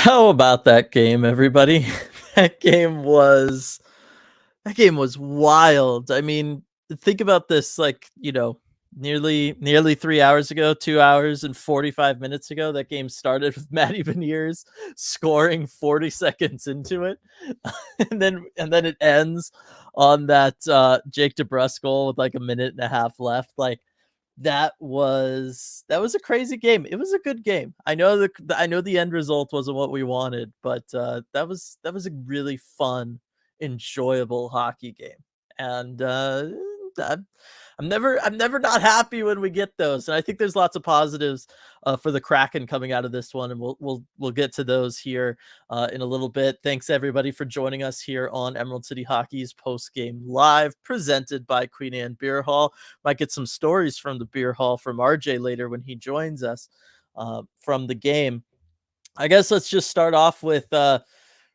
How about that game, everybody? That game was that game was wild. I mean, think about this, like, nearly 3 hours ago, 2 hours and 45 minutes ago, that game started with Matty Beniers scoring 40 seconds into it. And then it ends on that, Jake DeBrusk goal with, like, a minute and a half left. Like, that was a crazy game. It was a good game. I know the end result wasn't what we wanted, but, that was a really fun, enjoyable hockey game. And, I'm I'm never not happy when we get those, and I think there's lots of positives, for the Kraken coming out of this one, and we'll get to those here, in a little bit. Thanks everybody for joining us here on Emerald City Hockey's Postgame Live, presented by Queen Anne Beer Hall. Might get some stories from the beer hall from RJ later when he joins us, from the game. I guess let's just start off with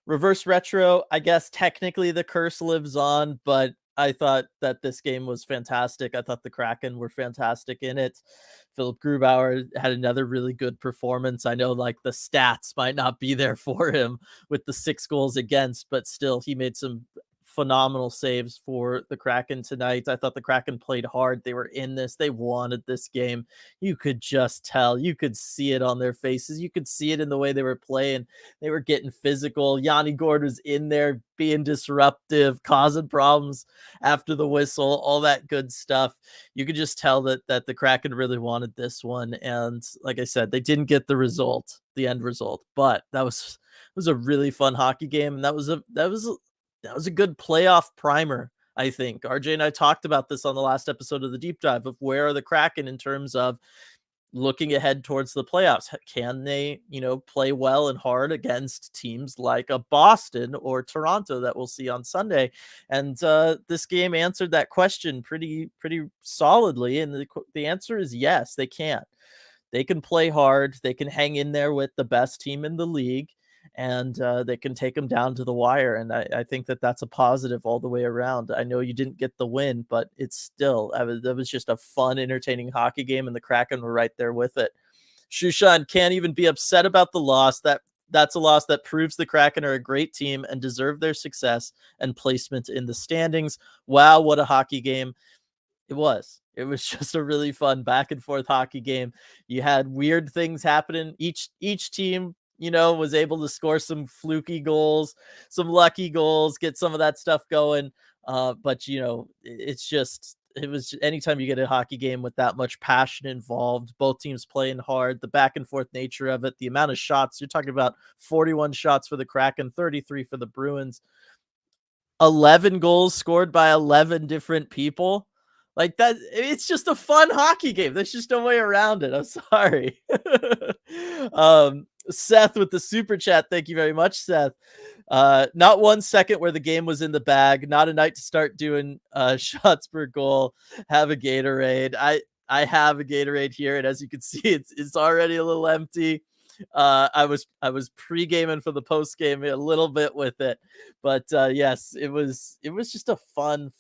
reverse retro. I guess technically the curse lives on, but I thought that this game was fantastic. I thought the Kraken were fantastic in it. Philip Grubauer had another really good performance. I know like the stats might not be there for him with the 6 goals against, but still he made some phenomenal saves for the Kraken tonight. I thought the Kraken played hard. They were in this. They wanted this game. You could just tell. You could see it on their faces. You could see it in the way they were playing. They were getting physical. Yanni Gord was in there being disruptive, causing problems after the whistle, all that good stuff. You could just tell that the Kraken really wanted this one. And like I said, they didn't get the end result, but that was a really fun hockey game. And that was a good playoff primer, I think. RJ and I talked about this on the last episode of the deep dive of where are the Kraken in terms of looking ahead towards the playoffs. Can they, play well and hard against teams like a Boston or Toronto that we'll see on Sunday? And this game answered that question pretty solidly. And the answer is yes, they can. They can play hard. They can hang in there with the best team in the league, and they can take them down to the wire. And I think that that's a positive all the way around. I know you didn't get the win, but it's still that was just a fun, entertaining hockey game, and the Kraken were right there with it. Shushan can't even be upset about the loss. That's a loss that proves the Kraken are a great team and deserve their success and placement in the standings. Wow, what a hockey game. It was. It was just a really fun back and forth hockey game. You had weird things happening. Each team, was able to score some fluky goals, some lucky goals, get some of that stuff going. But it was anytime you get a hockey game with that much passion involved, both teams playing hard, the back and forth nature of it, the amount of shots, you're talking about 41 shots for the Kraken, 33 for the Bruins, 11 goals scored by 11 different people. Like that, it's just a fun hockey game. There's just no way around it. I'm sorry. Seth with the super chat. Thank you very much, Seth. Not 1 second where the game was in the bag. Not a night to start doing shots per goal. Have a Gatorade. I have a Gatorade here, and as you can see, it's already a little empty. I was pre-gaming for the post game a little bit with it, but yes, it was just a fun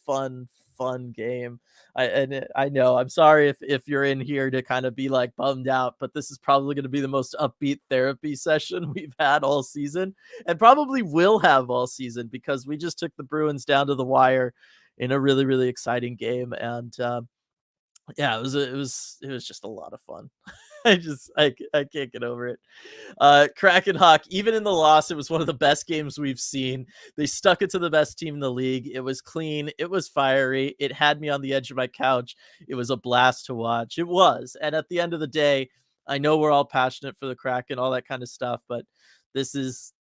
game. I know I'm sorry if you're in here to kind of be like bummed out, but this is probably going to be the most upbeat therapy session we've had all season, and probably will have all season, because we just took the Bruins down to the wire in a really exciting game. And yeah, it was just a lot of fun. I can't get over it. Kraken Hawk, even in the loss, it was one of the best games we've seen. They stuck it to the best team in the league. It was clean. It was fiery. It had me on the edge of my couch. It was a blast to watch. It was. And at the end of the day, I know we're all passionate for the Kraken, all that kind of stuff, but these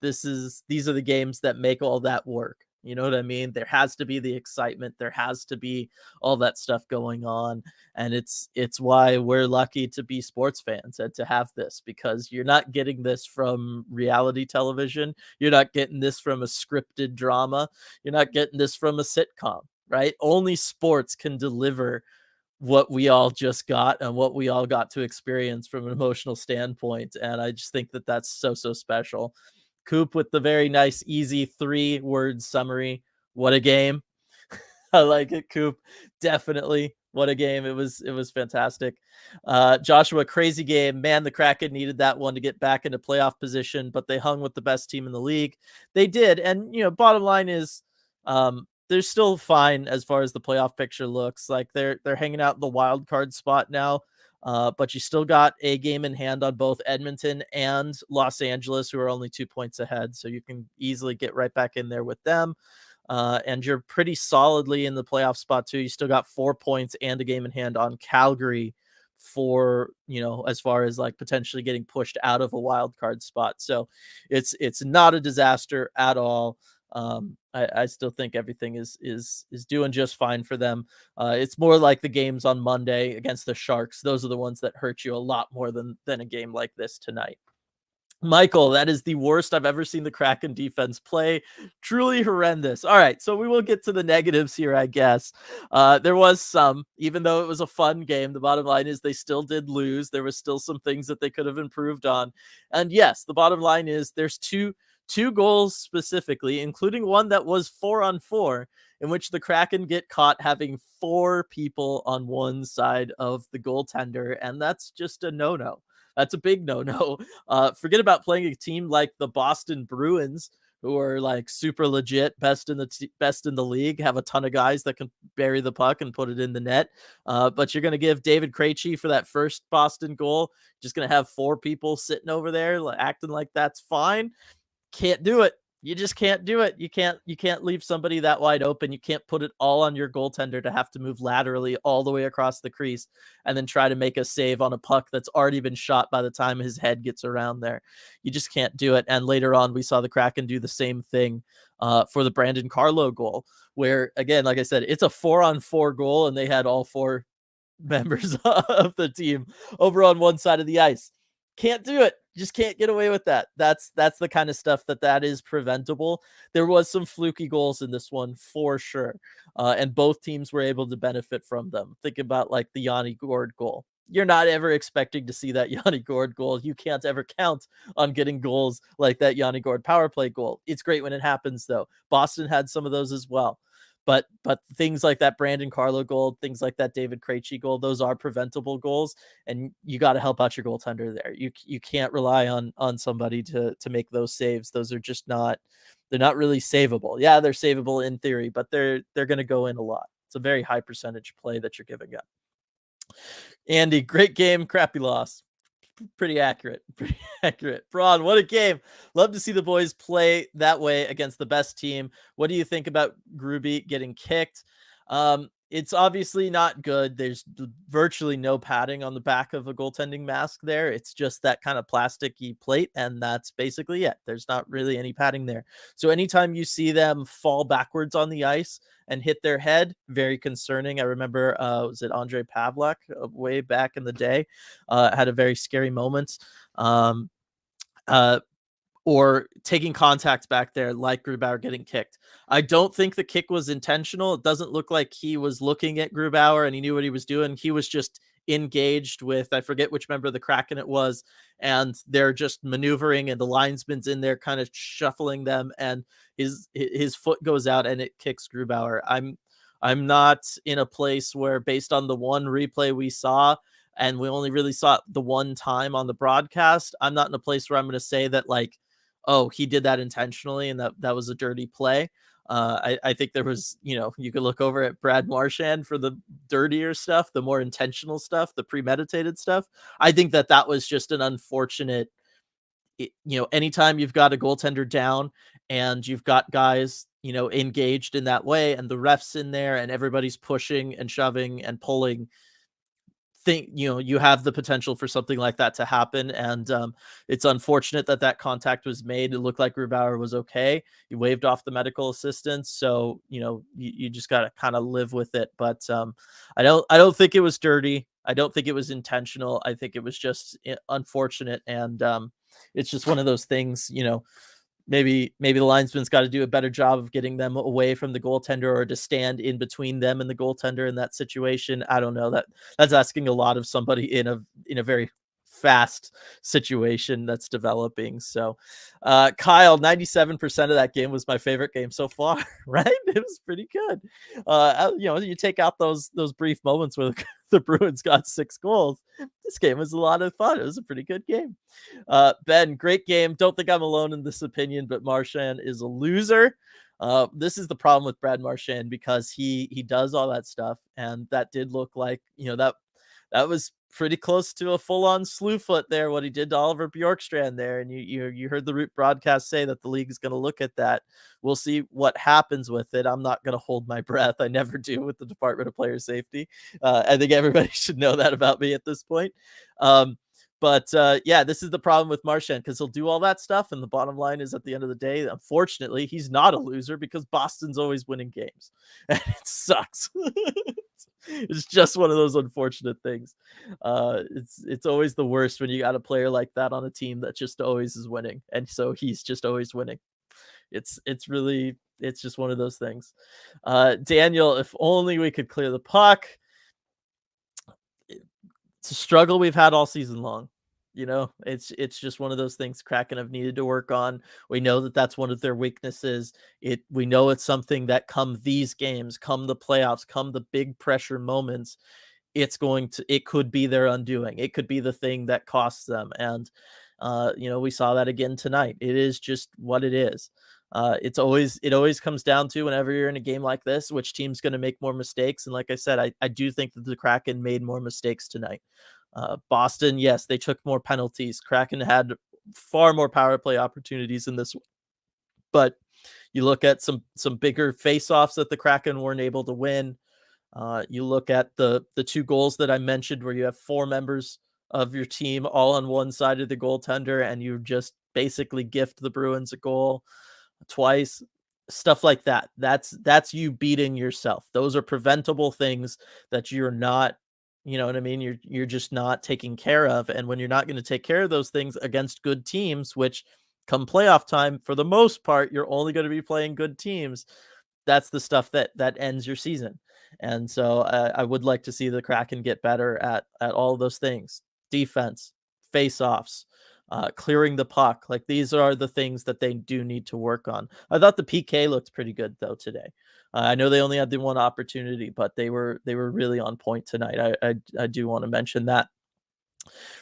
are the games that make all that work. You know what I mean? There has to be the excitement. There has to be all that stuff going on. And it's why we're lucky to be sports fans and to have this, because you're not getting this from reality television. You're not getting this from a scripted drama. You're not getting this from a sitcom, right? Only sports can deliver what we all just got and what we all got to experience from an emotional standpoint. And I just think that that's so special. Coop with the very nice, easy 3-word summary. What a game. I like it, Coop. Definitely What a game. It was fantastic. Joshua, crazy game. Man, the Kraken needed that one to get back into playoff position, but they hung with the best team in the league. They did. And bottom line is they're still fine as far as the playoff picture looks. Like they're hanging out in the wild card spot now. But you still got a game in hand on both Edmonton and Los Angeles, who are only 2 points ahead. So you can easily get right back in there with them. And you're pretty solidly in the playoff spot too. You still got 4 points and a game in hand on Calgary for, as far as like potentially getting pushed out of a wild card spot. So it's not a disaster at all. I still think everything is doing just fine for them. It's more like the games on Monday against the Sharks. Those are the ones that hurt you a lot more than a game like this tonight. Michael, that is the worst I've ever seen the Kraken defense play. Truly horrendous. All right, so we will get to the negatives here, I guess. There was some, even though it was a fun game, the bottom line is they still did lose. There was still some things that they could have improved on. And yes, the bottom line is there's two goals specifically, including one that was 4-on-4, in which the Kraken get caught having 4 people on one side of the goaltender, and that's just a no-no. That's a big no-no. Forget about playing a team like the Boston Bruins, who are like super legit, best in the league, have a ton of guys that can bury the puck and put it in the net. But you're going to give David Krejci for that first Boston goal, just going to have 4 people sitting over there acting like that's fine. Can't do it. You just can't do it. You can't leave somebody that wide open. You can't put it all on your goaltender to have to move laterally all the way across the crease and then try to make a save on a puck that's already been shot by the time his head gets around there. You just can't do it. And later on, we saw the Kraken do the same thing for the Brandon Carlo goal, where again, like I said, it's a 4-on-4 goal, and they had all 4 members of the team over on one side of the ice. Can't do it. Just can't get away with that. That's the kind of stuff that is preventable. There was some fluky goals in this one for sure, and both teams were able to benefit from them. Think about like the Yanni Gourde goal. You're not ever expecting to see that Yanni Gourde goal. You can't ever count on getting goals like that Yanni Gourde power play goal. It's great when it happens, though. Boston had some of those as well. But things like that Brandon Carlo goal, things like that David Krejci goal, those are preventable goals, and you got to help out your goaltender there. You can't rely on somebody to make those saves. Those are just not, they're not really savable. Yeah, they're savable in theory, but they're going to go in a lot. It's a very high percentage play that you're giving up. Andy, great game, crappy loss. Pretty accurate. Pretty accurate. Braun, what a game. Love to see the boys play that way against the best team. What do you think about Gruby getting kicked? It's obviously not good. There's virtually no padding on the back of a goaltending mask there. It's just that kind of plasticky plate, and that's basically it. There's not really any padding there. So anytime you see them fall backwards on the ice and hit their head, very concerning. I remember, was it Andre Pavlak way back in the day? Had a very scary moment. Or taking contact back there like Grubauer getting kicked. I don't think the kick was intentional. It doesn't look like he was looking at Grubauer and he knew what he was doing. He was just engaged with, I forget which member of the Kraken it was, and they're just maneuvering, and the linesman's in there kind of shuffling them, and his foot goes out and it kicks Grubauer. I'm not in a place where, based on the one replay we saw, and we only really saw it the one time on the broadcast, I'm not in a place where I'm going to say that like, oh, he did that intentionally and that was a dirty play. I think there was, you could look over at Brad Marchand for the dirtier stuff, the more intentional stuff, the premeditated stuff. I think that was just an unfortunate, anytime you've got a goaltender down and you've got guys, engaged in that way, and the refs in there and everybody's pushing and shoving and pulling, you have the potential for something like that to happen. And it's unfortunate that contact was made. It looked like Grubauer was okay. He waved off the medical assistance, so you just got to kind of live with it. But I don't think it was dirty. I don't think it was intentional. I think it was just unfortunate, and it's just one of those things. Maybe the linesman's got to do a better job of getting them away from the goaltender, or to stand in between them and the goaltender in that situation. I don't know. That's asking a lot of somebody in a very fast situation that's developing. So, Kyle, 97% of that game was my favorite game so far, right? It was pretty good. You take out those brief moments where the Bruins got 6 goals. This game was a lot of fun. It was a pretty good game. Ben, great game. Don't think I'm alone in this opinion, but Marchand is a loser. This is the problem with Brad Marchand because he does all that stuff, and that did look like that was pretty close to a full-on slew foot there, what he did to Oliver Bjorkstrand there. And you heard the Root broadcast say that the league is going to look at that. We'll see what happens with it. I'm not going to hold my breath. I never do with the Department of Player Safety. I think everybody should know that about me at this point. But yeah, this is the problem with Marchand because he'll do all that stuff. And the bottom line is at the end of the day, unfortunately, he's not a loser because Boston's always winning games. And it sucks. It's just one of those unfortunate things. It's always the worst when you got a player like that on a team that just always is winning. And so he's just always winning. It's just one of those things. Daniel, if only we could clear the puck. It's a struggle we've had all season long. It's just one of those things Kraken have needed to work on. We know that that's one of their weaknesses. We know it's something that come these games, come the playoffs, come the big pressure moments, it could be their undoing. It could be the thing that costs them. And we saw that again tonight. It is just what it is. It always comes down to whenever you're in a game like this, which team's going to make more mistakes. And like I said, I do think that the Kraken made more mistakes tonight. Boston, yes, they took more penalties. Kraken had far more power play opportunities in this, but you look at some bigger face-offs that the Kraken weren't able to win. You look at the 2 goals that I mentioned where you have 4 members of your team all on one side of the goaltender and you just basically gift the Bruins a goal twice, stuff like that. That's you beating yourself. Those are preventable things that you're not, you know what I mean? You're just not taking care of. And when you're not going to take care of those things against good teams, which come playoff time, for the most part, you're only going to be playing good teams. That's the stuff that ends your season. And so I would like to see the Kraken get better at all of those things: defense, face-offs, clearing the puck. Like, these are the things that they do need to work on. I thought the PK looked pretty good though today. I know they only had the one opportunity, but they were really on point tonight. I do want to mention that.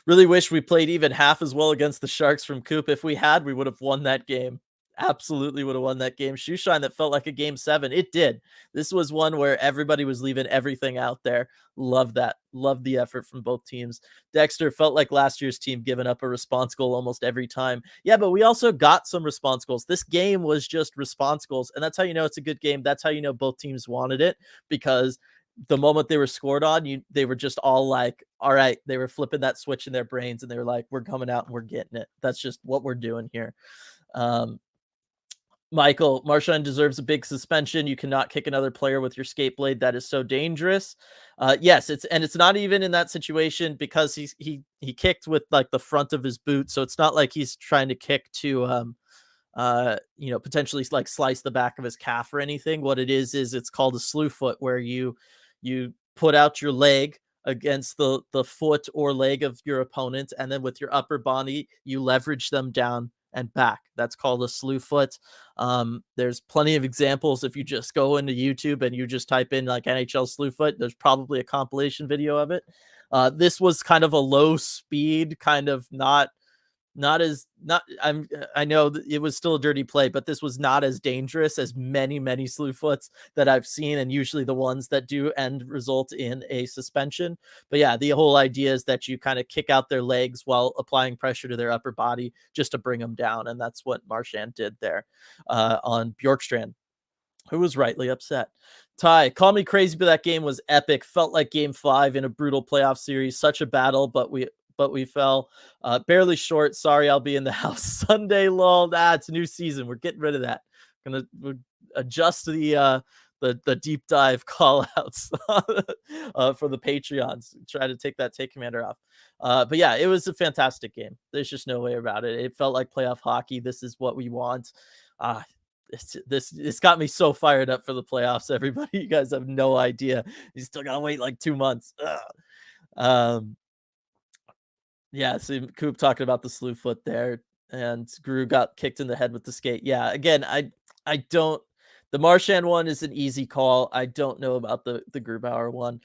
Really wish we played even half as well against the Sharks from Coop. If we had, we would have won that game. Absolutely would have won that game. Shoeshine, that felt like a game 7. It did. This was one where everybody was leaving everything out there. Love that. Love the effort from both teams. Dexter, felt like last year's team giving up a response goal almost every time. Yeah, but we also got some response goals. This game was just response goals, and that's how you know it's a good game. That's how you know both teams wanted it, because the moment they were scored on, they were just all like, all right, they were flipping that switch in their brains and they were like, we're coming out and we're getting it. That's just what we're doing here. Michael, Marchand deserves a big suspension. You cannot kick another player with your skate blade. That is so dangerous. Yes, it's not even in that situation because he kicked with like the front of his boot. So it's not like he's trying to kick to potentially like slice the back of his calf or anything. What it is it's called a slew foot, where you put out your leg against the foot or leg of your opponent, and then with your upper body you leverage them down and back. That's called a slew foot. There's plenty of examples. If you just go into YouTube and you just type in like NHL slew foot, there's probably a compilation video of it. This was kind of a low speed, kind of I know that it was still a dirty play, but this was not as dangerous as many slew foots that I've seen, and usually the ones that do end result in a suspension. But yeah, the whole idea is that you kind of kick out their legs while applying pressure to their upper body just to bring them down, and that's what Marchand did there on Bjorkstrand, who was rightly upset. Ty, call me crazy, but that game was epic. Felt like game 5 in a brutal playoff series. Such a battle, but we fell barely short. Sorry, I'll be in the house Sunday. Lol. It's a new season. We're getting rid of that. We'll adjust the deep dive call outs for the Patreons. Try to take that take commander off. But yeah, it was a fantastic game. There's just no way about it. It felt like playoff hockey. This is what we want. It's got me so fired up for the playoffs. Everybody, you guys have no idea. You still gotta wait like 2 months. Yeah, so Coop talking about the slew foot there, and Gru got kicked in the head with the skate. Yeah, again, I don't. The Marchand one is an easy call. I don't know about the Grubauer one.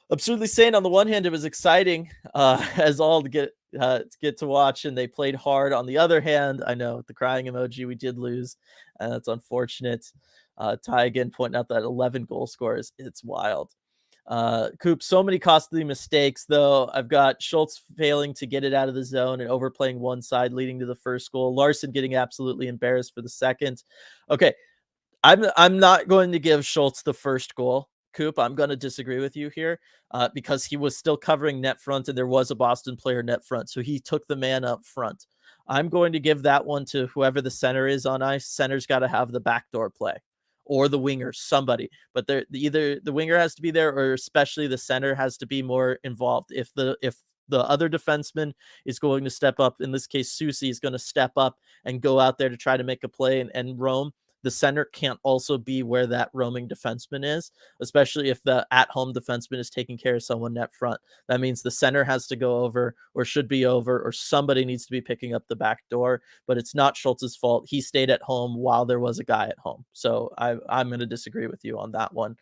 Absurdly saying, on the one hand, it was exciting as all to get to watch, and they played hard. On the other hand, I know the crying emoji, we did lose, and that's unfortunate. Ty again pointing out that 11 goal scorers. It's wild. Coop, so many costly mistakes, though. I've got Schultz failing to get it out of the zone and overplaying one side, leading to the first goal. Larson getting absolutely embarrassed for the second. Okay, I'm not going to give Schultz the first goal. Coop, I'm going to disagree with you here because he was still covering net front and there was a Boston player net front. So he took the man up front. I'm going to give that one to whoever the center is on ice. Center's got to have the backdoor play or the winger, somebody. But either the winger has to be there or especially the center has to be more involved. If the other defenseman is going to step up, in this case, Susie is going to step up and go out there to try to make a play and roam. The center can't also be where that roaming defenseman is, especially if the at-home defenseman is taking care of someone net front. That means the center has to go over or should be over, or somebody needs to be picking up the back door, but it's not Schultz's fault. He stayed at home while there was a guy at home. So I'm going to disagree with you on that one.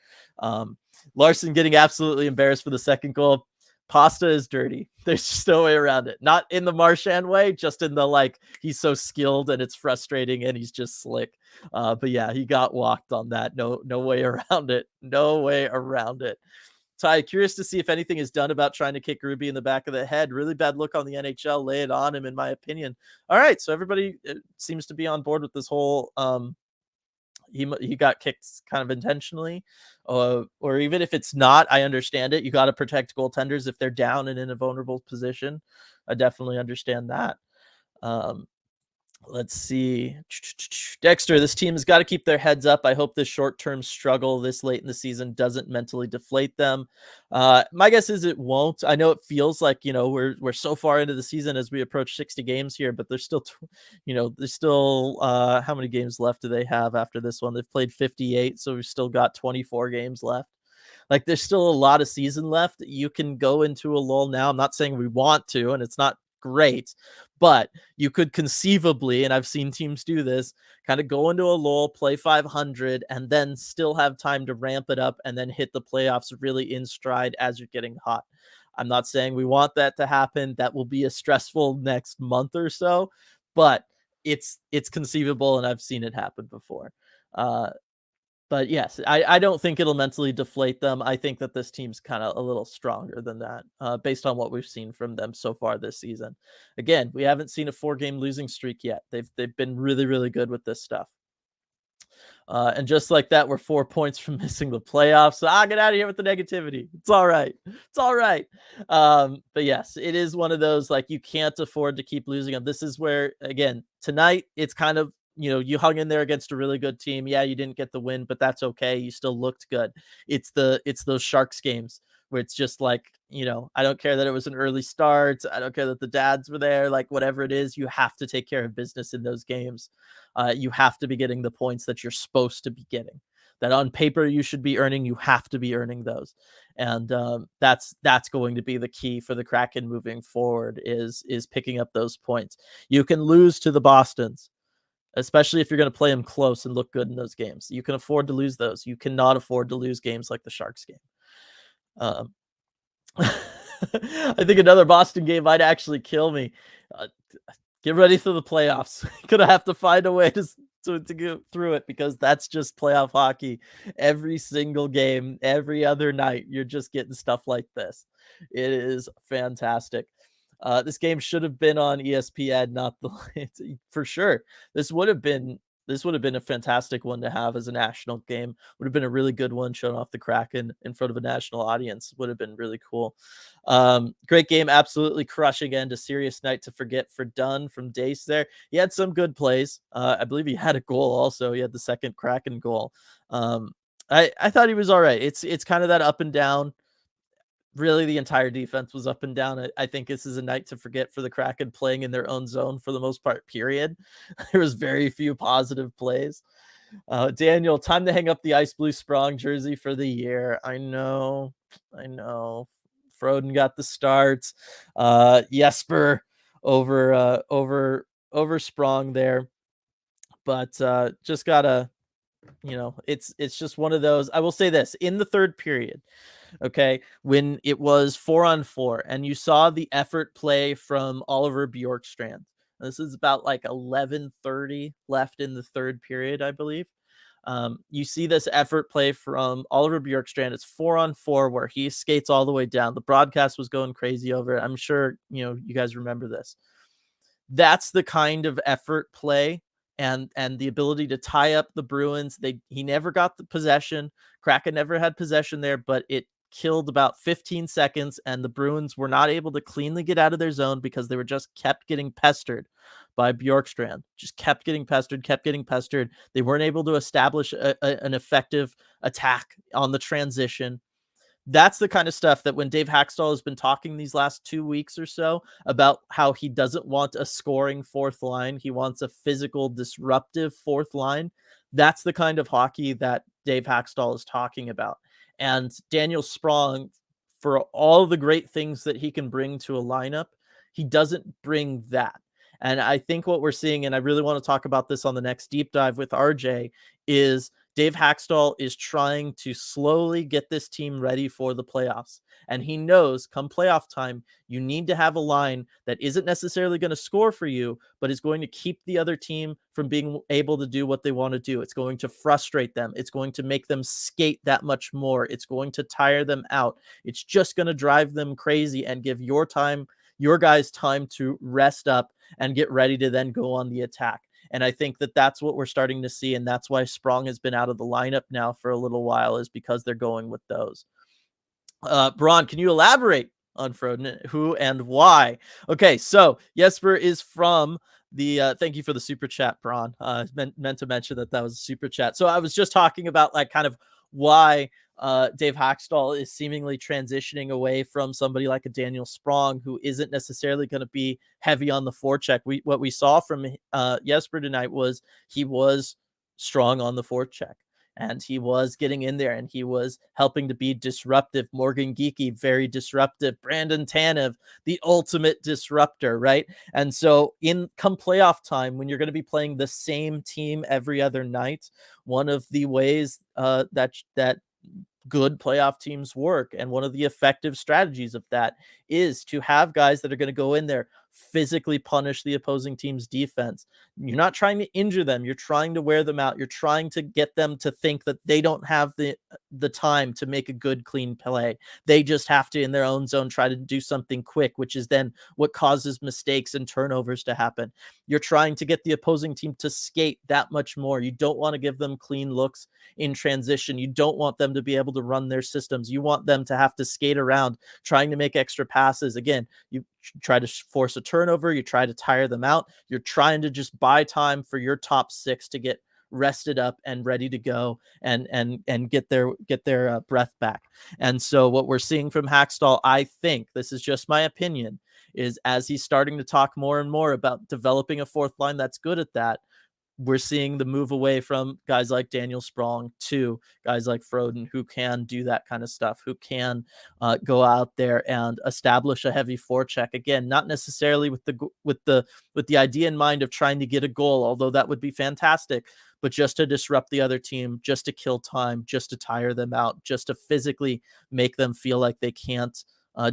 Larson getting absolutely embarrassed for the second goal. Pasta is dirty. There's just no way around it. Not in the Marchand way, just in the like he's so skilled and it's frustrating and he's just slick. But yeah, he got walked on that. No way around it. No way around it. Ty, curious to see if anything is done about trying to kick Ruby in the back of the head. Really bad look on the NHL. Lay it on him, in my opinion. All right, so everybody seems to be on board with this whole he got kicked kind of intentionally, or even if it's not, I understand it. You got to protect goaltenders if they're down and in a vulnerable position. I definitely understand that. Um, Let's see. Dexter, this team has got to keep their heads up. I hope this short-term struggle this late in the season doesn't mentally deflate them. My guess is it won't. I know it feels like, we're so far into the season as we approach 60 games here, but there's still, how many games left do they have after this one? They've played 58, so we've still got 24 games left. Like there's still a lot of season left. You can go into a lull now. I'm not saying we want to, and it's not great, but you could conceivably, and I've seen teams do this, kind of go into a lull, play 500, and then still have time to ramp it up and then hit the playoffs really in stride as you're getting hot. I'm not saying we want that to happen. That will be a stressful next month or so, but it's conceivable, and I've seen it happen before. But yes, I don't think it'll mentally deflate them. I think that this team's kind of a little stronger than that, based on what we've seen from them so far this season. Again, we haven't seen a 4-game losing streak yet. They've been really, really good with this stuff. And just like that, we're 4 points from missing the playoffs. So get out of here with the negativity. It's all right. It's all right. But yes, it is one of those, like, you can't afford to keep losing them. This is where, again, tonight, it's kind of, you hung in there against a really good team. Yeah, you didn't get the win, but that's okay. You still looked good. It's those Sharks games where it's just like, I don't care that it was an early start. I don't care that the dads were there, like whatever it is, you have to take care of business in those games. You have to be getting the points that you're supposed to be getting, that on paper you should be earning. You have to be earning those. And that's going to be the key for the Kraken moving forward is picking up those points. You can lose to the Bostons, especially if you're going to play them close and look good in those games. You can afford to lose those. You cannot afford to lose games like the Sharks game. I think another Boston game might actually kill me. Get ready for the playoffs. Gonna have to find a way to get through it, because that's just playoff hockey. Every single game, every other night, you're just getting stuff like this. It is fantastic. This game should have been on ESPN, not the for sure. This would have been a fantastic one to have as a national game. Would have been a really good one, showing off the Kraken in front of a national audience. Would have been really cool. Great game, absolutely crushing end. A serious night to forget for Dunn from Dace there. He had some good plays. I believe he had a goal also. He had the second Kraken goal. I thought he was all right. It's kind of that up and down. Really, the entire defense was up and down. I think this is a night to forget for the Kraken, playing in their own zone for the most part, period. There was very few positive plays. Daniel, time to hang up the Ice Blue Sprong jersey for the year. I know. Froden got the starts. Jesper over Sprong there. But just gotta, it's just one of those. I will say this in the third period, okay, when it was 4-on-4 and you saw the effort play from Oliver Bjorkstrand. This is about like 11:30 left in the third period, I believe. You see this effort play from Oliver Bjorkstrand. It's 4-on-4 where he skates all the way down. The broadcast was going crazy over it. I'm sure you guys remember this. That's the kind of effort play and the ability to tie up the Bruins. He never got the possession. Kraken never had possession there, but it killed about 15 seconds, and the Bruins were not able to cleanly get out of their zone because they were just kept getting pestered by Bjorkstrand. Just kept getting pestered, kept getting pestered. They weren't able to establish an effective attack on the transition. That's the kind of stuff that when Dave Haxtell has been talking these last 2 weeks or so about how he doesn't want a scoring fourth line, he wants a physical, disruptive fourth line. That's the kind of hockey that Dave Haxtell is talking about. And Daniel Sprong, for all the great things that he can bring to a lineup, he doesn't bring that. And I think what we're seeing, and I really want to talk about this on the next deep dive with RJ, is Dave Haxtell is trying to slowly get this team ready for the playoffs. And he knows come playoff time, you need to have a line that isn't necessarily going to score for you, but is going to keep the other team from being able to do what they want to do. It's going to frustrate them. It's going to make them skate that much more. It's going to tire them out. It's just going to drive them crazy and give your guys time to rest up and get ready to then go on the attack. And I think that that's what we're starting to see. And that's why Sprong has been out of the lineup now for a little while, is because they're going with those. Braun, can you elaborate on Froden, who and why? Okay, so Jesper is from the thank you for the super chat, Braun. Meant to mention that was a super chat. So I was just talking about like kind of why Dave Haxtell is seemingly transitioning away from somebody like a Daniel Sprong, who isn't necessarily going to be heavy on the forecheck. What we saw from Jesper tonight was he was strong on the forecheck. And he was getting in there and he was helping to be disruptive. Morgan Geeky, very disruptive. Brandon Tanev, the ultimate disruptor, right? And so come playoff time, when you're going to be playing the same team every other night, one of the ways that good playoff teams work, and one of the effective strategies of that, is to have guys that are going to go in there, physically punish the opposing team's defense. You're not trying to injure them. You're trying to wear them out. You're trying to get them to think that they don't have the time to make a good, clean play. They just have to, in their own zone, try to do something quick, which is then what causes mistakes and turnovers to happen. You're trying to get the opposing team to skate that much more. You don't want to give them clean looks in transition. You don't want them to be able to run their systems. You want them to have to skate around trying to make extra passes. Again, you try to force a turnover. You try to tire them out. You're trying to just buy time for your top six to get rested up and ready to go and get their breath back. And so what we're seeing from Haxtell, I think, this is just my opinion, is as he's starting to talk more and more about developing a fourth line that's good at that, we're seeing the move away from guys like Daniel Sprong to guys like Froden, who can do that kind of stuff, who can go out there and establish a heavy forecheck. Again, not necessarily with the idea in mind of trying to get a goal, although that would be fantastic, but just to disrupt the other team, just to kill time, just to tire them out, just to physically make them feel like they can't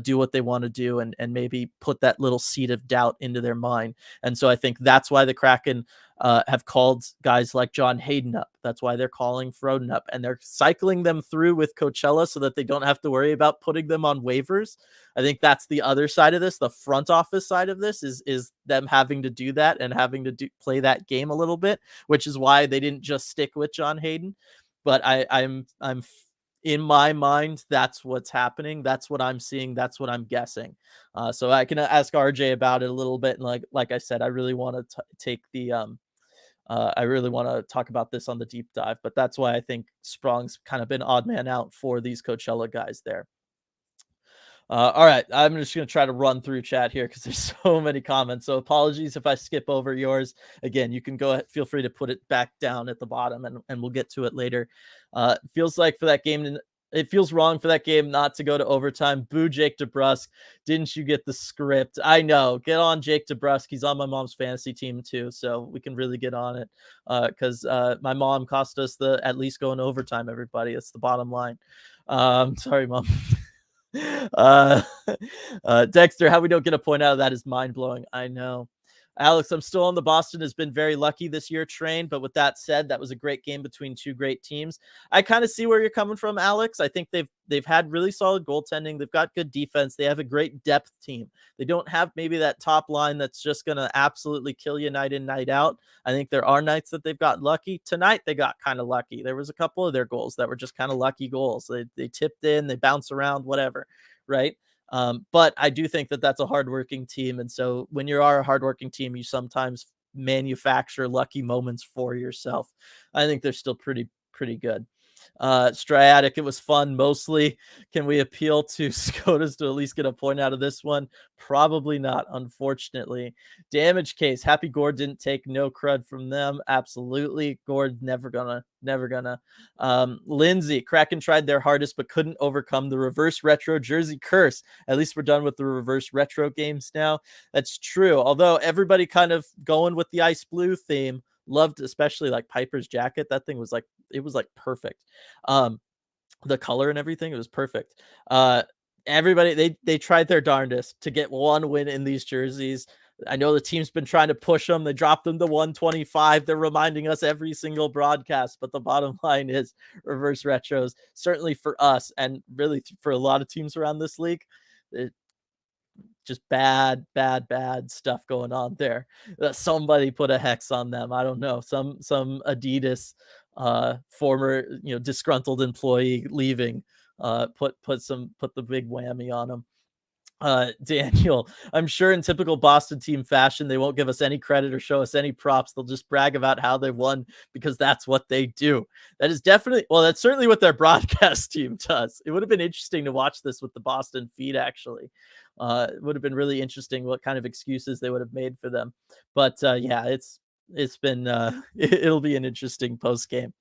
do what they want to do, and maybe put that little seed of doubt into their mind. And so I think that's why the Kraken have called guys like John Hayden up. That's why they're calling Froden up, and they're cycling them through with Coachella so that they don't have to worry about putting them on waivers. I think that's the other side of this. The front office side of this is them having to do that and having to play that game a little bit, which is why they didn't just stick with John Hayden. But I'm in my mind, that's what's happening. That's what I'm seeing. That's what I'm guessing. So I can ask RJ about it a little bit. And like I said, I really want to take the I really want to talk about this on the deep dive. But that's why I think Sprong's kind of been odd man out for these Coachella guys there. All right, I'm just going to try to run through chat here because there's so many comments. So apologies if I skip over yours. Again, you can go ahead, feel free to put it back down at the bottom, and we'll get to it later. Feels like for that game It feels wrong for that game not to go to overtime. Boo, Jake DeBrusk. Didn't you get the script? I know. Get on Jake DeBrusk. He's on my mom's fantasy team too, so we can really get on it. Because my mom cost us the at least going overtime. Everybody, it's the bottom line. Sorry, mom. Dexter, how we don't get a point out of that is mind blowing. I know. Alex, I'm still on the Boston has been very lucky this year train, but with that said, that was a great game between two great teams. I kind of see where you're coming from, Alex. I think they've had really solid goaltending. They've got good defense. They have a great depth team. They don't have maybe that top line that's just going to absolutely kill you night in, night out. I think there are nights that they've got lucky. Tonight, they got kind of lucky. There was a couple of their goals that were just kind of lucky goals. They tipped in, they bounce around, whatever, right? But I do think that that's a hardworking team. And so when you are a hardworking team, you sometimes manufacture lucky moments for yourself. I think they're still pretty good. Striatic, it was fun mostly. Can we appeal to Scotus to at least get a point out of this one? Probably not, unfortunately. Damage case, happy Gord didn't take no crud from them. Absolutely. Gord never gonna. Lindsay, Kraken tried their hardest but couldn't overcome the reverse retro jersey curse. At least we're done with the reverse retro games now. That's true. Although everybody kind of going with the ice blue theme. Loved especially like Piper's jacket. That thing was like, it was like perfect. The color and everything, it was perfect. Everybody, they tried their darndest to get one win in these jerseys. I know the team's been trying to push them. They dropped them to 125. They're reminding us every single broadcast. But the bottom line is reverse retros, certainly for us and really for a lot of teams around this league, just bad stuff going on there. Somebody put a hex on them. I don't know. Some Adidas former disgruntled employee leaving put the big whammy on them. Daniel, I'm sure in typical Boston team fashion, they won't give us any credit or show us any props. They'll just brag about how they won because that's what they do. That is definitely, well, that's certainly what their broadcast team does. It would have been interesting to watch this with the Boston feed, actually. It would have been really interesting what kind of excuses they would have made for them. But yeah, it's been, it'll be an interesting post game.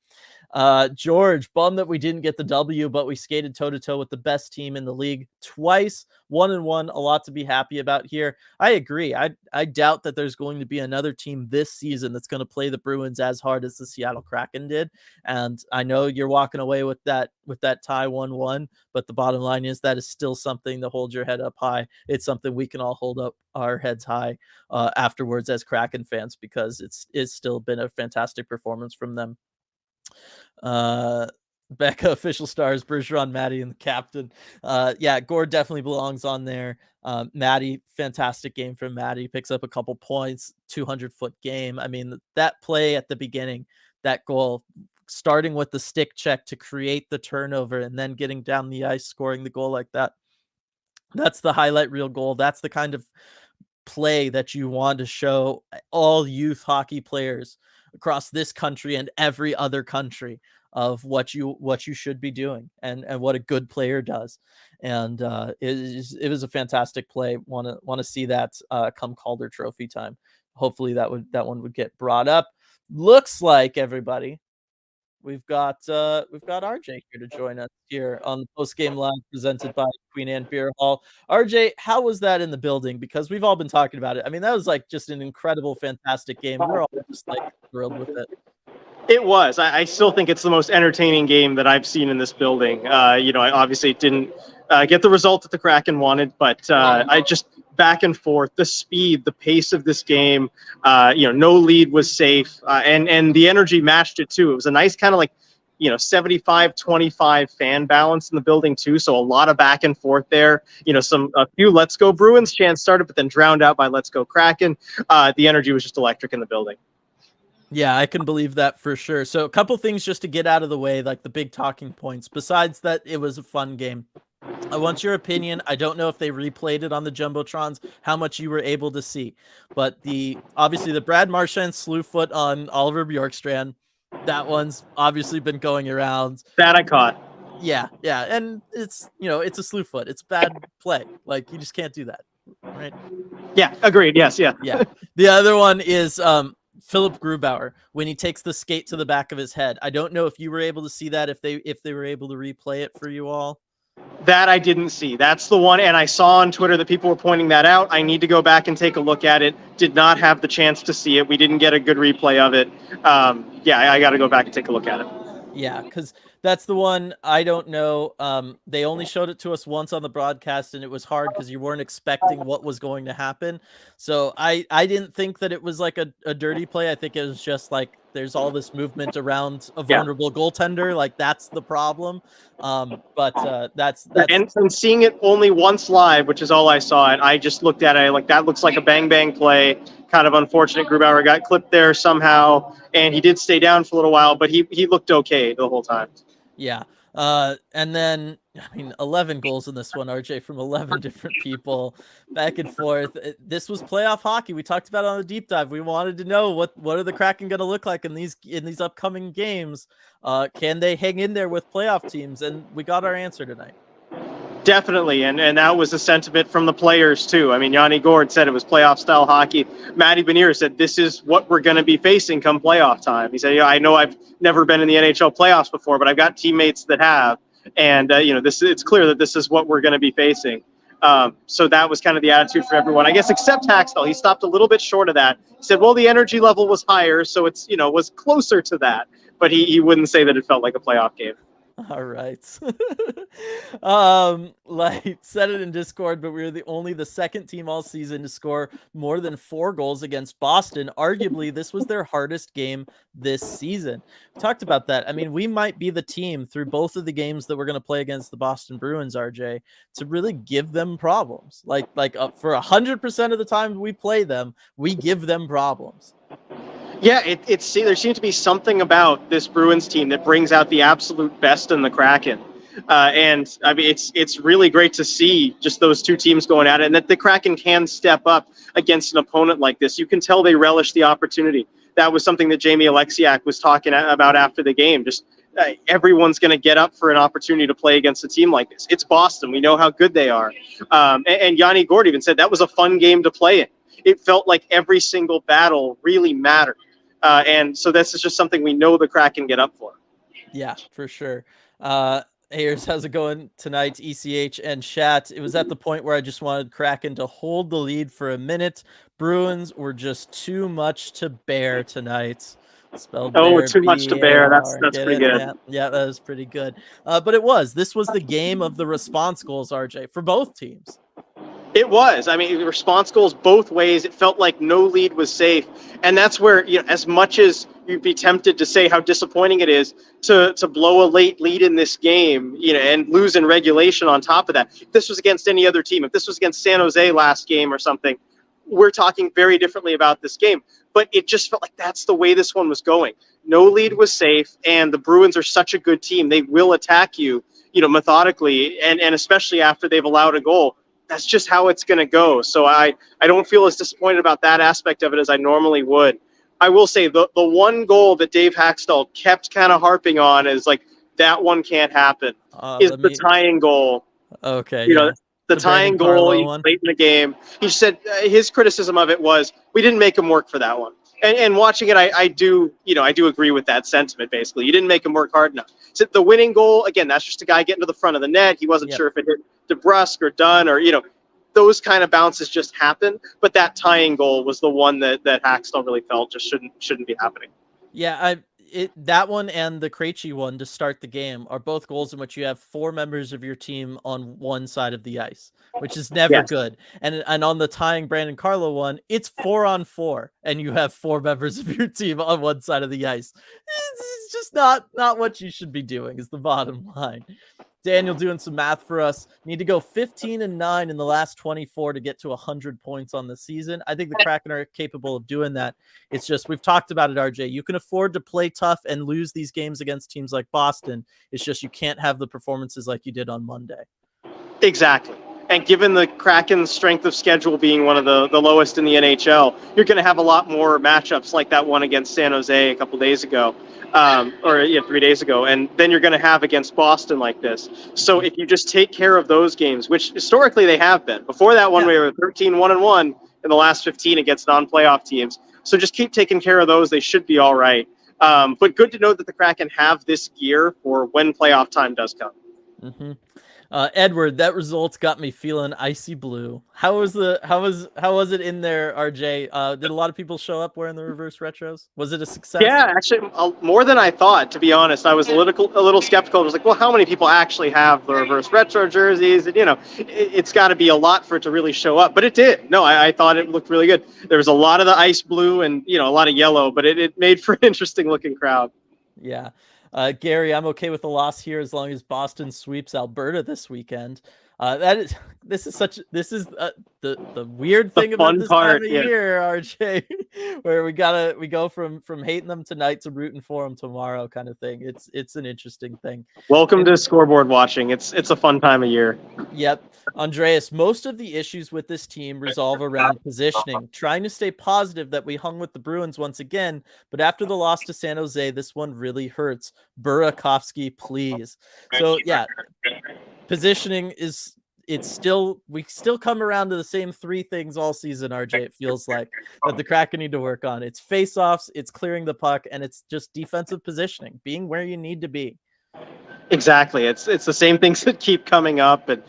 George, bummed that we didn't get the W, but we skated toe-to-toe with the best team in the league twice, 1-1, a lot to be happy about here. I agree. I doubt that there's going to be another team this season that's going to play the Bruins as hard as the Seattle Kraken did. And I know you're walking away with that tie 1-1, but the bottom line is that is still something to hold your head up high. It's something we can all hold up our heads high afterwards as Kraken fans, because it's still been a fantastic performance from them. Becca, official stars, Bergeron, Maddie, and the captain. Yeah, Gord definitely belongs on there. Maddie, fantastic game from Maddie. Picks up a couple points, 200-foot game. I mean, that play at the beginning, that goal, starting with the stick check to create the turnover and then getting down the ice, scoring the goal like that. That's the highlight reel goal. That's the kind of play that you want to show all youth hockey players across this country and every other country of what you should be doing and what a good player does. And it was a fantastic play. Want to see that come Calder Trophy time. Hopefully that one would get brought up. Looks like, everybody, we've got RJ here to join us here on the Post Game Live presented by Queen Anne Beer Hall. RJ, how was that in the building? Because we've all been talking about it. I mean, that was like just an incredible, fantastic game. We're all just like thrilled with it. It was. I still think it's the most entertaining game that I've seen in this building. I obviously didn't get the result that the Kraken wanted, but I just back and forth, the speed, the pace of this game. No lead was safe, and the energy matched it too. It was a nice kind of like 75-25 fan balance in the building too. So a lot of back and forth there. A few "Let's Go Bruins" chants started, but then drowned out by "Let's Go Kraken." The energy was just electric in the building. Yeah, I can believe that for sure. So a couple things just to get out of the way, like the big talking points. Besides that, it was a fun game. I want your opinion. I don't know if they replayed it on the Jumbotrons, how much you were able to see. But obviously the Brad Marchand slew foot on Oliver Bjorkstrand, that one's obviously been going around. That I caught. Yeah. And it's a slew foot. It's bad play. Like, you just can't do that. Right? Yeah, agreed. Yes, yeah. Yeah. The other one is Philip Grubauer, when he takes the skate to the back of his head. I don't know if you were able to see that, if they were able to replay it for you all. That I didn't see. That's the one, and I saw on Twitter that people were pointing that out. I need to go back and take a look at it. Did not have the chance to see it. We didn't get a good replay of it. Yeah, I got to go back and take a look at it. Yeah, because that's the one I don't know. They only showed it to us once on the broadcast, and it was hard because you weren't expecting what was going to happen. So I didn't think that it was like a dirty play. I think it was just like there's all this movement around a vulnerable goaltender. Like that's the problem. But that's and seeing it only once live, which is all I saw, and I just looked at it like that looks like a bang bang play. Kind of unfortunate. Grubauer got clipped there somehow, and he did stay down for a little while, but he looked okay the whole time. Yeah. And then, I mean, 11 goals in this one, RJ, from 11 different people, back and forth. This was playoff hockey. We talked about it on the deep dive. We wanted to know what are the Kraken going to look like in these upcoming games. Can they hang in there with playoff teams? And we got our answer tonight. Definitely, and that was the sentiment from the players too. I mean, Yanni Gourde said it was playoff style hockey. Matty Benier said this is what we're going to be facing come playoff time. He said, "Yeah, I know I've never been in the NHL playoffs before, but I've got teammates that have, and it's clear that this is what we're going to be facing." So that was kind of the attitude for everyone, I guess, except Haxtell. He stopped a little bit short of that. He said, "Well, the energy level was higher, so it's was closer to that," but he wouldn't say that it felt like a playoff game. All right. Like said it in Discord, but we were only the second team all season to score more than 4 goals against Boston. Arguably, this was their hardest game this season. We talked about that. I mean, we might be the team through both of the games that we're going to play against the Boston Bruins, RJ, to really give them problems. Like for 100% of the time we play them, we give them problems. Yeah, there seems to be something about this Bruins team that brings out the absolute best in the Kraken. And I mean, it's really great to see just those two teams going at it, and that the Kraken can step up against an opponent like this. You can tell they relish the opportunity. That was something that Jamie Alexiak was talking about after the game. Just everyone's going to get up for an opportunity to play against a team like this. It's Boston. We know how good they are. And Yanni Gourde even said that was a fun game to play in. It felt like every single battle really mattered. And so this is just something we know the Kraken get up for. Yeah, for sure. Ayers, how's it going tonight? ECH and chat. It was at the point where I just wanted Kraken to hold the lead for a minute. Bruins were just too much to bear tonight. Spelled bear, too much to bear. That's pretty good. Yeah, that was pretty good. But this was the game of the response goals, RJ, for both teams. It was. I mean, response goals both ways. It felt like no lead was safe. And that's where, as much as you'd be tempted to say how disappointing it is to blow a late lead in this game, and lose in regulation on top of that. If this was against any other team, if this was against San Jose last game or something, we're talking very differently about this game. But it just felt like that's the way this one was going. No lead was safe, and the Bruins are such a good team. They will attack you, methodically, and especially after they've allowed a goal. That's just how it's going to go. So I don't feel as disappointed about that aspect of it as I normally would. I will say the one goal that Dave Haxtell kept kind of harping on is like, that one can't happen, is the tying goal. Okay. The tying goal late in the game. He said his criticism of it was, we didn't make him work for that one. And watching it, I do agree with that sentiment, basically. You didn't make him work hard enough. So the winning goal, again, that's just a guy getting to the front of the net. He wasn't sure if it hit DeBrusque or Dunn or, those kind of bounces just happen. But that tying goal was the one that Haxtell really felt just shouldn't be happening. Yeah, that one and the Krejci one to start the game are both goals in which you have 4 members of your team on one side of the ice, which is never good. And on the tying Brandon Carlo one, it's 4-on-4, and you have 4 members of your team on one side of the ice. It's just not what you should be doing, is the bottom line. Daniel doing some math for us. Need to go 15-9 in the last 24 to get to 100 points on the season. I think the Kraken are capable of doing that. It's just, we've talked about it, RJ. You can afford to play tough and lose these games against teams like Boston. It's just you can't have the performances like you did on Monday. Exactly. And given the Kraken's strength of schedule being one of the lowest in the NHL, you're going to have a lot more matchups like that one against San Jose a couple days ago, 3 days ago. And then you're going to have against Boston like this. So if you just take care of those games, which historically they have been. Before that one, we were 13-1-1 in the last 15 against non-playoff teams. So just keep taking care of those. They should be all right. But good to know that the Kraken have this gear for when playoff time does come. Mm-hmm. Edward, that result got me feeling icy blue. How was it in there, RJ? Did a lot of people show up wearing the reverse retros? Was it a success? Yeah, actually, more than I thought. To be honest, I was a little skeptical. I was like, well, how many people actually have the reverse retro jerseys? And it's got to be a lot for it to really show up. But it did. No, I thought it looked really good. There was a lot of the ice blue and a lot of yellow, but it made for an interesting looking crowd. Yeah. Gary, I'm okay with the loss here as long as Boston sweeps Alberta this weekend. This is the weird thing about this time of year, RJ, where we go from hating them tonight to rooting for them tomorrow, kind of thing. It's an interesting thing. Welcome to scoreboard watching. It's a fun time of year. Yep. Andreas, most of the issues with this team resolve around positioning, trying to stay positive that we hung with the Bruins once again, but after the loss to San Jose, this one really hurts. Burakovsky, please. So yeah, positioning we still come around to the same three things all season, RJ. It feels like that the Kraken need to work on. It's face-offs, it's clearing the puck, and it's just defensive positioning, being where you need to be. Exactly. It's the same things that keep coming up, and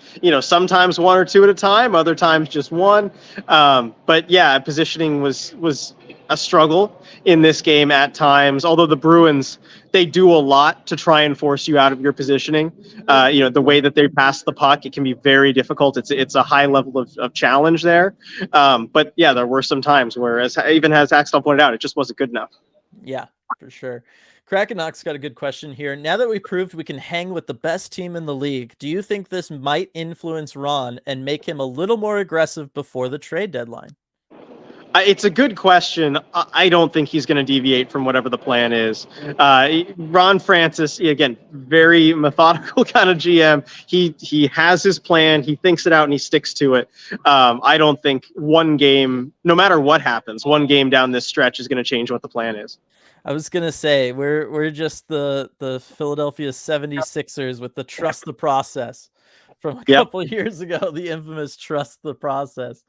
sometimes one or two at a time, other times just one. But yeah, positioning was a struggle in this game at times. Although the Bruins, they do a lot to try and force you out of your positioning. The way that they pass the puck, it can be very difficult. It's a high level of challenge there. But yeah, there were some times where, as Axtell pointed out, it just wasn't good enough. Yeah, for sure. Krakenock's got a good question here. Now that we proved we can hang with the best team in the league, do you think this might influence Ron and make him a little more aggressive before the trade deadline? It's a good question. I don't think he's going to deviate from whatever the plan is. Ron Francis, again, very methodical kind of GM. He has his plan. He thinks it out and he sticks to it. I don't think one game, no matter what happens, one game down this stretch is going to change what the plan is. I was gonna say we're just the Philadelphia 76ers with the trust the process from a couple of years ago, the infamous trust the process.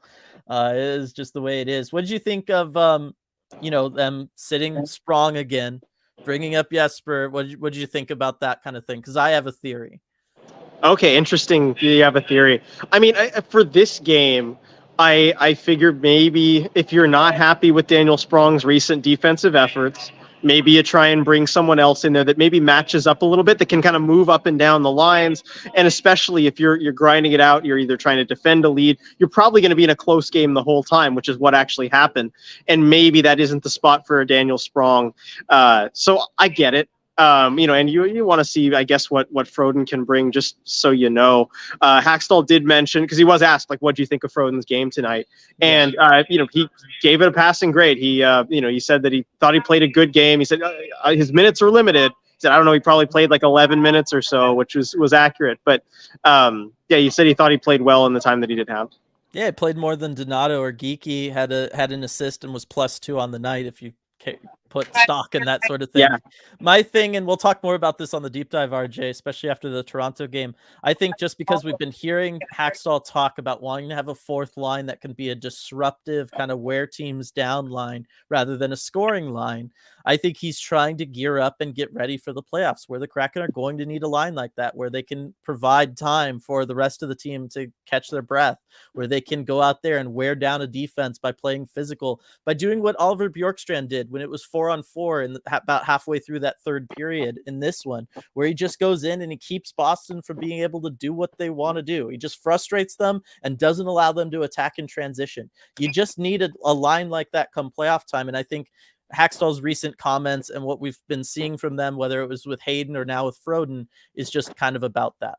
It is just the way it is. What did you think of them sitting Sprong again, bringing up Jesper? What did you think about that kind of thing? Because I have a theory. Okay, interesting. You have a theory. I mean, for this game, I figured maybe if you're not happy with Daniel Sprong's recent defensive efforts, maybe you try and bring someone else in there that maybe matches up a little bit, that can kind of move up and down the lines. And especially if you're grinding it out, you're either trying to defend a lead, you're probably going to be in a close game the whole time, which is what actually happened. And maybe that isn't the spot for a Daniel Sprong. So I get it. And you want to see, I guess, what Froden can bring, just so you know. Hackstall did mention, because he was asked, like, what do you think of Froden's game tonight? And, he gave it a passing grade. He said that he thought he played a good game. He said his minutes are limited. He said, I don't know, he probably played like 11 minutes or so, which was accurate. But, he said he thought he played well in the time that he did have. Yeah, he played more than Donato or Geeky, had an assist and was +2 on the night, if you put stock in that sort of thing. Yeah. My thing, and we'll talk more about this on the deep dive, RJ, especially after the Toronto game. I think just because we've been hearing Hackstall talk about wanting to have a fourth line that can be a disruptive kind of wear teams down line rather than a scoring line, I think he's trying to gear up and get ready for the playoffs, where the Kraken are going to need a line like that, where they can provide time for the rest of the team to catch their breath, where they can go out there and wear down a defense by playing physical, by doing what Oliver Bjorkstrand did when it was 4-on-4 and about halfway through that third period in this one, where he just goes in and he keeps Boston from being able to do what they want to do. He just frustrates them and doesn't allow them to attack in transition. You just need a line like that come playoff time, and I think Hackstall's recent comments and what we've been seeing from them, whether it was with Hayden or now with Froden, is just kind of about that.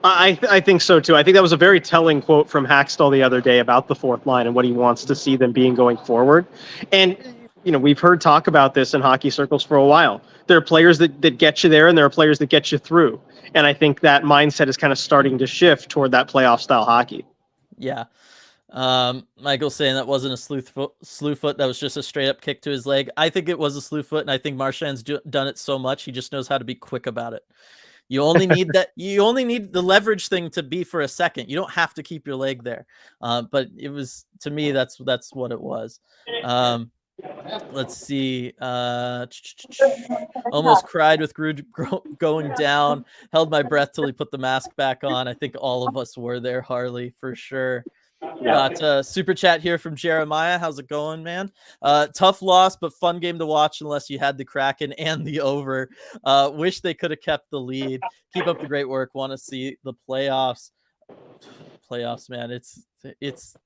I think so too. I think that was a very telling quote from Hackstall the other day about the fourth line and what he wants to see them being going forward. And we've heard talk about this in hockey circles for a while. There are players that get you there, and there are players that get you through. And I think that mindset is kind of starting to shift toward that playoff style hockey. Yeah. Michael's saying that wasn't a slew foot. That was just a straight up kick to his leg. I think it was a slew foot, and I think Marchand's done it so much. He just knows how to be quick about it. You only need that. You only need the leverage thing to be for a second. You don't have to keep your leg there. But it was, to me, that's what it was. Let's see. Almost cried with going down. Held my breath till he put the mask back on. I think all of us were there, Harley, for sure. Yeah. Got a super chat here from Jeremiah. How's it going, man? Tough loss, but fun game to watch unless you had the Kraken and the over. Wish they could have kept the lead. Keep up the great work. Want to see the playoffs. Playoffs, man. It's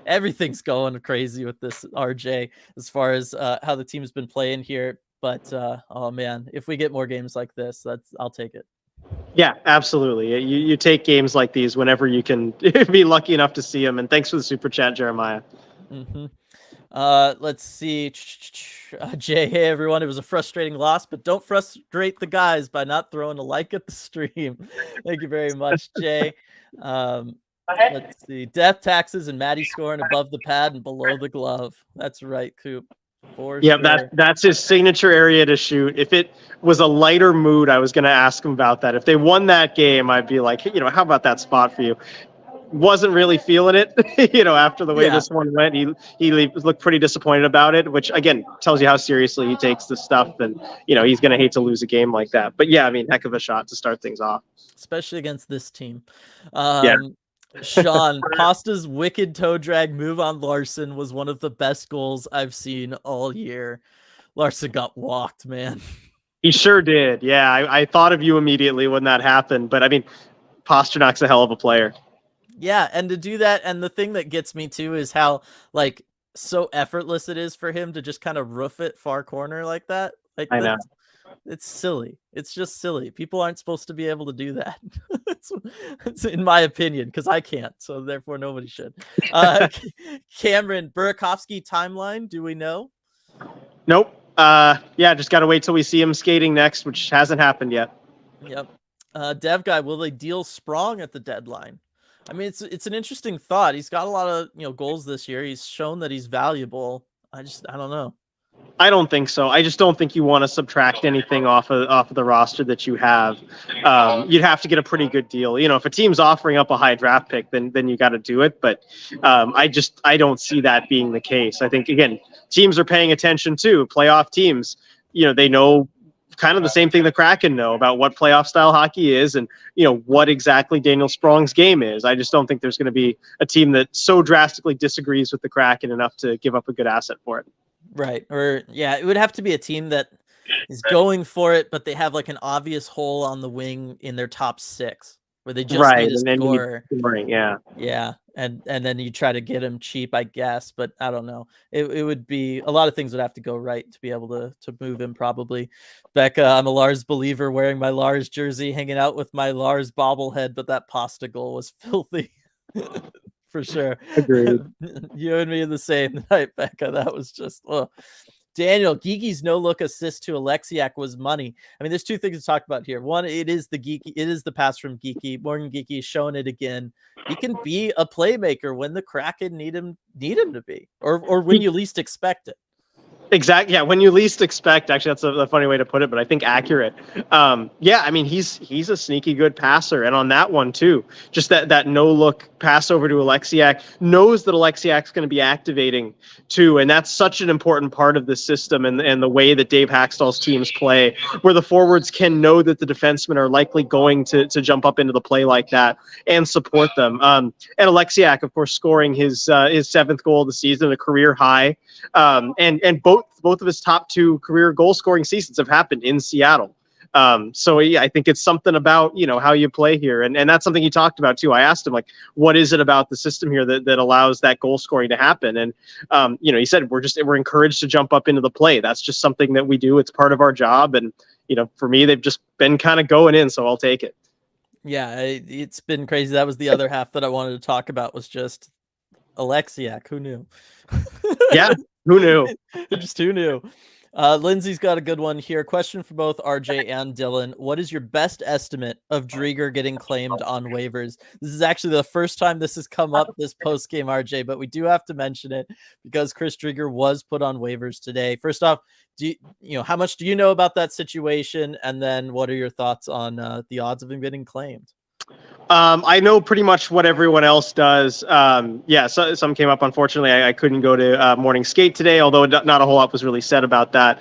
everything's going crazy with this, RJ, as far as how the team's been playing here. But oh man, if we get more games like this, I'll take it. Yeah, absolutely. You take games like these whenever you can be lucky enough to see them. And thanks for the super chat, Jeremiah. Mm-hmm. Let's see. Jay, hey everyone. It was a frustrating loss, but don't frustrate the guys by not throwing a like at the stream. Thank you very much, Jay. Let's see. Death taxes and Maddie scoring above the pad and below the glove. That's right, Coop. For Yeah, sure. that's his signature area to shoot. If it was a lighter mood, I was going to ask him about that. If they won that game, I'd be like, you know, how about that spot for you? Wasn't really feeling it, you know, after the way this one went. He looked pretty disappointed about it, which again tells you how seriously he takes this stuff, and you know he's going to hate to lose a game like that. But yeah, I mean, heck of a shot to start things off, especially against this team. Yeah. Sean, Pasta's wicked toe drag move on Larson was one of the best goals I've seen all year. Larson got walked, man. He sure did. Yeah, I thought of you immediately when that happened. But I mean, Pasternak's a hell of a player. Yeah, and to do that, and the thing that gets me too is how like so effortless it is for him to just kind of roof it far corner like that. Like I know. It's silly. It's just silly. People aren't supposed to be able to do that. it's in my opinion, because I can't, so therefore nobody should. Cameron, Burakovsky timeline, do we know? Nope. Yeah, just got to wait till we see him skating next, which hasn't happened yet. Yep. Dev guy, will they deal Sprong at the deadline? I mean, it's an interesting thought. He's got a lot of goals this year. He's shown that he's valuable. I don't know. I don't think so. I just don't think you want to subtract anything off of the roster that you have. You'd have to get a pretty good deal. You know, if a team's offering up a high draft pick, then you got to do it. But I don't see that being the case. I think again, teams are paying attention to playoff teams. You know, they know kind of the same thing the Kraken know about what playoff style hockey is and, you know, what exactly Daniel Sprong's game is. I just don't think there's going to be a team that so drastically disagrees with the Kraken enough to give up a good asset for it. Right. Or yeah, it would have to be a team that is going for it, but they have like an obvious hole on the wing in their top six where they just need a scorer. Yeah. Yeah. And then you try to get him cheap, I guess, but I don't know. It would be a lot of things would have to go right to be able to move him probably. Becca, I'm a Lars believer, wearing my Lars jersey, hanging out with my Lars bobblehead, but that pasta goal was filthy. For sure. Agreed. You and me in the same night, Becca. That was just Daniel, Geeky's no-look assist to Alexiak was money. I mean, there's two things to talk about here. One, it is the pass from Geeky. Morgan Geeky is showing it again. He can be a playmaker when the Kraken need him to be, or when you least expect it. Exactly. Yeah, when you least expect. Actually, that's a funny way to put it, but I think accurate. Yeah, I mean he's a sneaky good passer, and on that one too, just that no look pass over to Alexiak, knows that Alexiak's going to be activating too, and that's such an important part of the system and the way that Dave Hackstall's teams play, where the forwards can know that the defensemen are likely going to jump up into the play like that and support them. And Alexiak, of course, scoring his seventh goal of the season, a career high, and both of his top two career goal scoring seasons have happened in Seattle. So yeah, I think it's something about, you know, how you play here. And that's something he talked about too. I asked him, like, what is it about the system here that allows that goal scoring to happen? And, you know, he said, we're encouraged to jump up into the play. That's just something that we do. It's part of our job. And, you know, for me, they've just been kind of going in, so I'll take it. Yeah, it's been crazy. That was the other half that I wanted to talk about, was just Alexiak. Who knew? Yeah, who knew? Just who knew? Lindsay's got a good one here. Question for both RJ and Dylan. What is your best estimate of Drieger getting claimed on waivers? This is actually the first time this has come up this post game, RJ, but we do have to mention it because Chris Drieger was put on waivers today. First off, how much do you know about that situation? And then what are your thoughts on the odds of him getting claimed? I know pretty much what everyone else does. Yeah, so some came up. Unfortunately, I couldn't go to morning skate today, although not a whole lot was really said about that,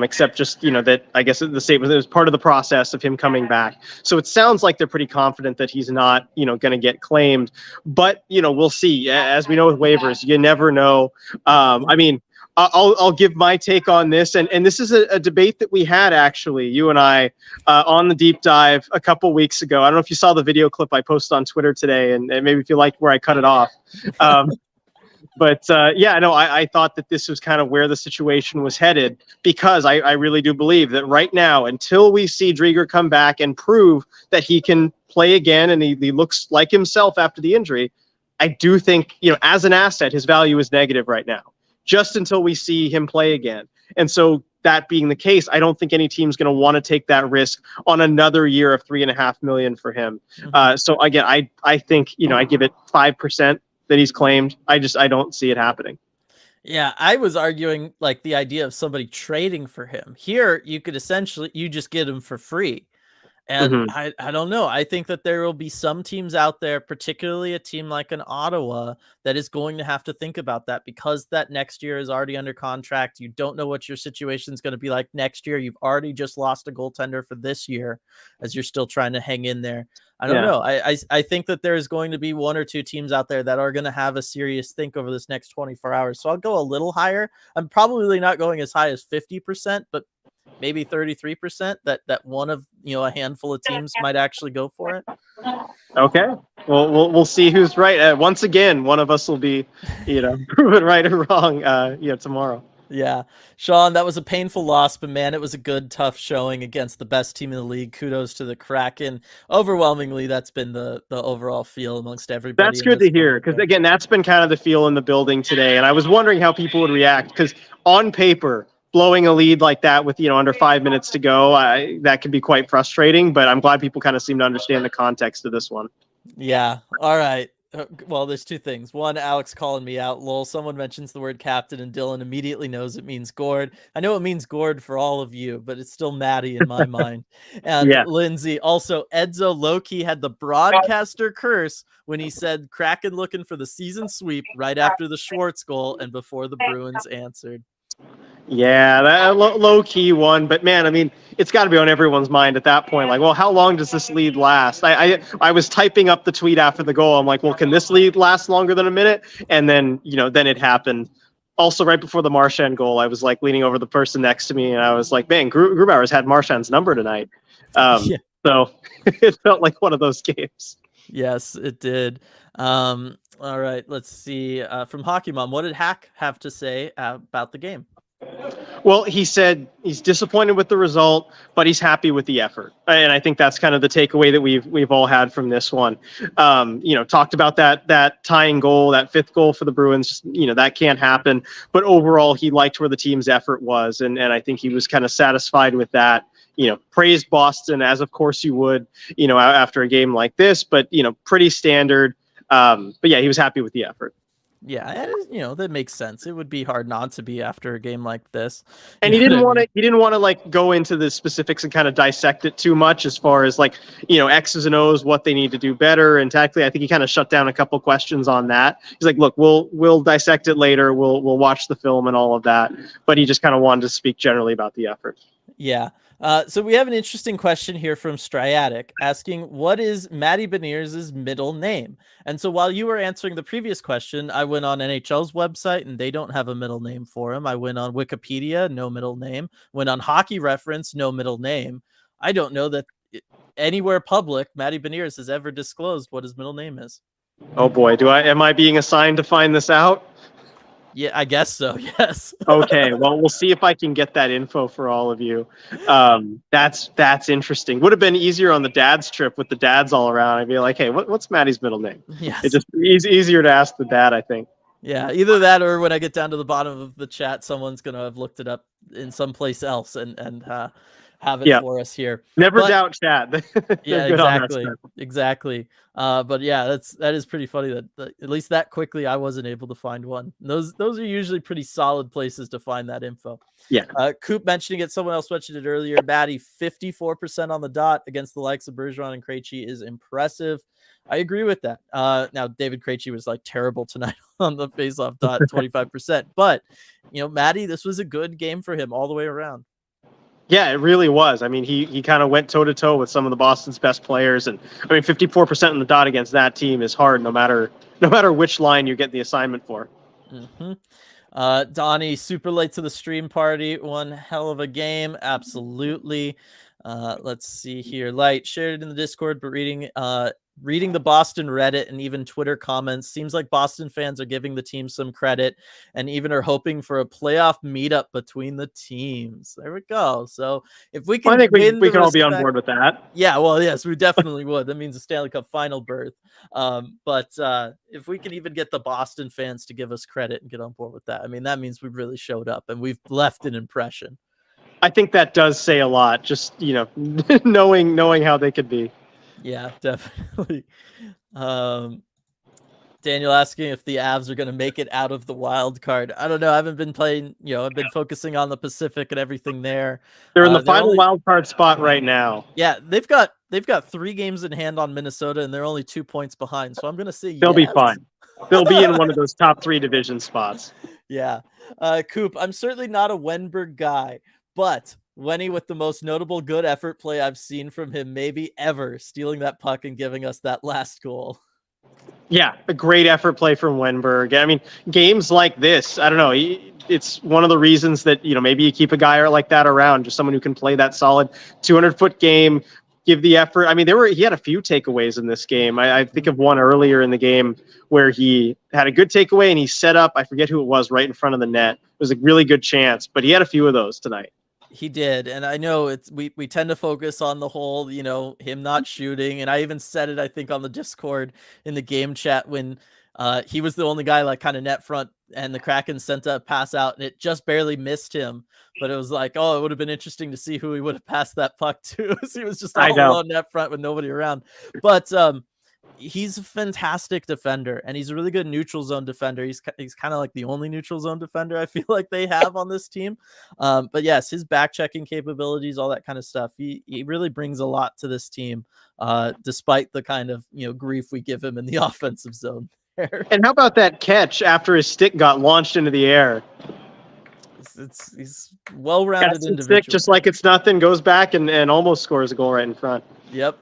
except just that I guess the statement was part of the process of him coming back. So it sounds like they're pretty confident that he's not going to get claimed, but we'll see. As we know with waivers, you never know. I mean. I'll give my take on this, and this is a debate that we had actually, you and I, on the deep dive a couple weeks ago. I don't know if you saw the video clip I posted on Twitter today, and maybe if you liked where I cut it off. But yeah, no, I thought that this was kind of where the situation was headed, because I really do believe that right now, until we see Drieger come back and prove that he can play again and he looks like himself after the injury, I do think, as an asset, his value is negative right now, just until we see him play again. And so that being the case, I don't think any team's going to want to take that risk on another year of $3.5 million for him. So again, I think, I give it 5% that he's claimed. I don't see it happening. Yeah, I was arguing like the idea of somebody trading for him. Here, you could essentially, you just get him for free. And I don't know. I think that there will be some teams out there, particularly a team like an Ottawa, that is going to have to think about that, because that next year is already under contract. You don't know what your situation is going to be like next year. You've already just lost a goaltender for this year as you're still trying to hang in there. I don't know. I think that there's going to be one or two teams out there that are going to have a serious think over this next 24 hours. So I'll go a little higher. I'm probably not going as high as 50%, but maybe 33% that one of a handful of teams might actually go for it. Okay, well we'll see who's right. Once again, one of us will be proven right or wrong tomorrow. Yeah, Sean, that was a painful loss, but man, it was a good, tough showing against the best team in the league. Kudos to the Kraken. Overwhelmingly, that's been the overall feel amongst everybody. That's good to hear, because again, that's been kind of the feel in the building today, and I was wondering how people would react, because on paper, blowing a lead like that with under 5 minutes to go, that can be quite frustrating. But I'm glad people kind of seem to understand the context of this one. Yeah. All right. Well, there's two things. One, Alex calling me out. Lol, someone mentions the word captain and Dylan immediately knows it means Gord. I know it means Gord for all of you, but it's still Maddie in my mind. And yeah. Lindsay, also Edzo Loki had the broadcaster curse when he said Kraken looking for the season sweep right after the Schwartz goal and before the Bruins answered. Yeah, that low-key one, but man, I mean, it's got to be on everyone's mind at that point. Like, well, how long does this lead last? I was typing up the tweet after the goal. I'm like, well, can this lead last longer than a minute? And then, then it happened. Also, right before the Marchand goal, I was like leaning over the person next to me, and I was like, man, Grubauer's had Marchand's number tonight. So it felt like one of those games. Yes, it did. All right, let's see. From Hockey Mom, what did Hack have to say about the game? Well, he said he's disappointed with the result, but he's happy with the effort. And I think that's kind of the takeaway that we've all had from this one. Talked about that tying goal, that fifth goal for the Bruins, that can't happen. But overall, he liked where the team's effort was. And I think he was kind of satisfied with that. Praised Boston, as of course you would, after a game like this, but, pretty standard. But yeah, he was happy with the effort. Yeah, that makes sense. It would be hard not to be after a game like this. And he didn't want to like go into the specifics and kind of dissect it too much as far as like, X's and O's, what they need to do better. And tactically, I think he kind of shut down a couple questions on that. He's like, look, we'll dissect it later. We'll watch the film and all of that. But he just kind of wanted to speak generally about the effort. Yeah. So we have an interesting question here from Striatic asking, what is Matty Beniers' middle name? And so while you were answering the previous question, I went on NHL's website and they don't have a middle name for him. I went on Wikipedia, no middle name. Went on Hockey Reference, no middle name. I don't know that anywhere public Matty Beniers has ever disclosed what his middle name is. Oh boy, am I being assigned to find this out? Yeah, I guess so. Yes. Okay. Well, we'll see if I can get that info for all of you. That's interesting. Would have been easier on the dad's trip with the dads all around. I'd be like, hey, what's Maddie's middle name? Yes. It's just easier to ask the dad, I think. Yeah, either that or when I get down to the bottom of the chat, someone's gonna have looked it up in someplace else and have it Yeah. for us here. Never But doubt chat. They're yeah, good on that exactly. stuff. Exactly. But yeah, that is pretty funny that at least that quickly I wasn't able to find one. Those are usually pretty solid places to find that info. Yeah. Coop mentioning it, someone else mentioned it earlier. Maddie, 54% on the dot against the likes of Bergeron and Krejci is impressive. I agree with that. Now David Krejci was like terrible tonight on the faceoff dot, 25%. But Maddie, this was a good game for him all the way around. Yeah, it really was. I mean, he kind of went toe to toe with some of the Boston's best players, and I mean, 54% on the dot against that team is hard, no matter which line you get the assignment for. Mm-hmm. Donnie, super late to the stream party. One hell of a game. Absolutely. Let's see here. Light shared it in the Discord, but reading the Boston Reddit and even Twitter comments, seems like Boston fans are giving the team some credit and even are hoping for a playoff meetup between the teams. There we go. So if we Well, I can think win we the can all be on respect, board with that. yeah, well, yes, we definitely would. That means a Stanley Cup final berth. But if we can even get the Boston fans to give us credit and get on board with that, I mean, that means we really showed up and we've left an impression. I think that does say a lot. Just knowing how they could be. Yeah, definitely. Daniel asking if the Avs are going to make it out of the wild card. I don't know. I haven't been playing, I've been focusing on the Pacific and everything there. They're in the They're final only, wild card spot right now. yeah, they've got 3 games in hand on Minnesota and they're only 2 points behind. So I'm going to say They'll be yes. fine. They'll be in one of those top 3 division spots. Yeah. Coop, I'm certainly not a Wenberg guy, but Wenny with the most notable good effort play I've seen from him, maybe ever, stealing that puck and giving us that last goal. Yeah, a great effort play from Wenberg. I mean, games like this, I don't know. It's one of the reasons that, maybe you keep a guy like that around, just someone who can play that solid 200-foot game, give the effort. I mean, he had a few takeaways in this game. I think of one earlier in the game where he had a good takeaway and he set up, I forget who it was, right in front of the net. It was a really good chance, but he had a few of those tonight. He did, and I know we tend to focus on the whole, him not shooting, and I even said it, I think, on the Discord in the game chat when he was the only guy like kind of net front, and the Kraken sent a pass out, and it just barely missed him. But it was like, oh, it would have been interesting to see who he would have passed that puck to. He was just all alone net front with nobody around. But he's a fantastic defender, and he's a really good neutral zone defender. He's kind of like the only neutral zone defender I feel like they have on this team. But yes, his back checking capabilities, all that kind of stuff, he really brings a lot to this team, despite the kind of grief we give him in the offensive zone there. And how about that catch after his stick got launched into the air? He's well-rounded individual. Stick just like it's nothing, goes back and almost scores a goal right in front. Yep.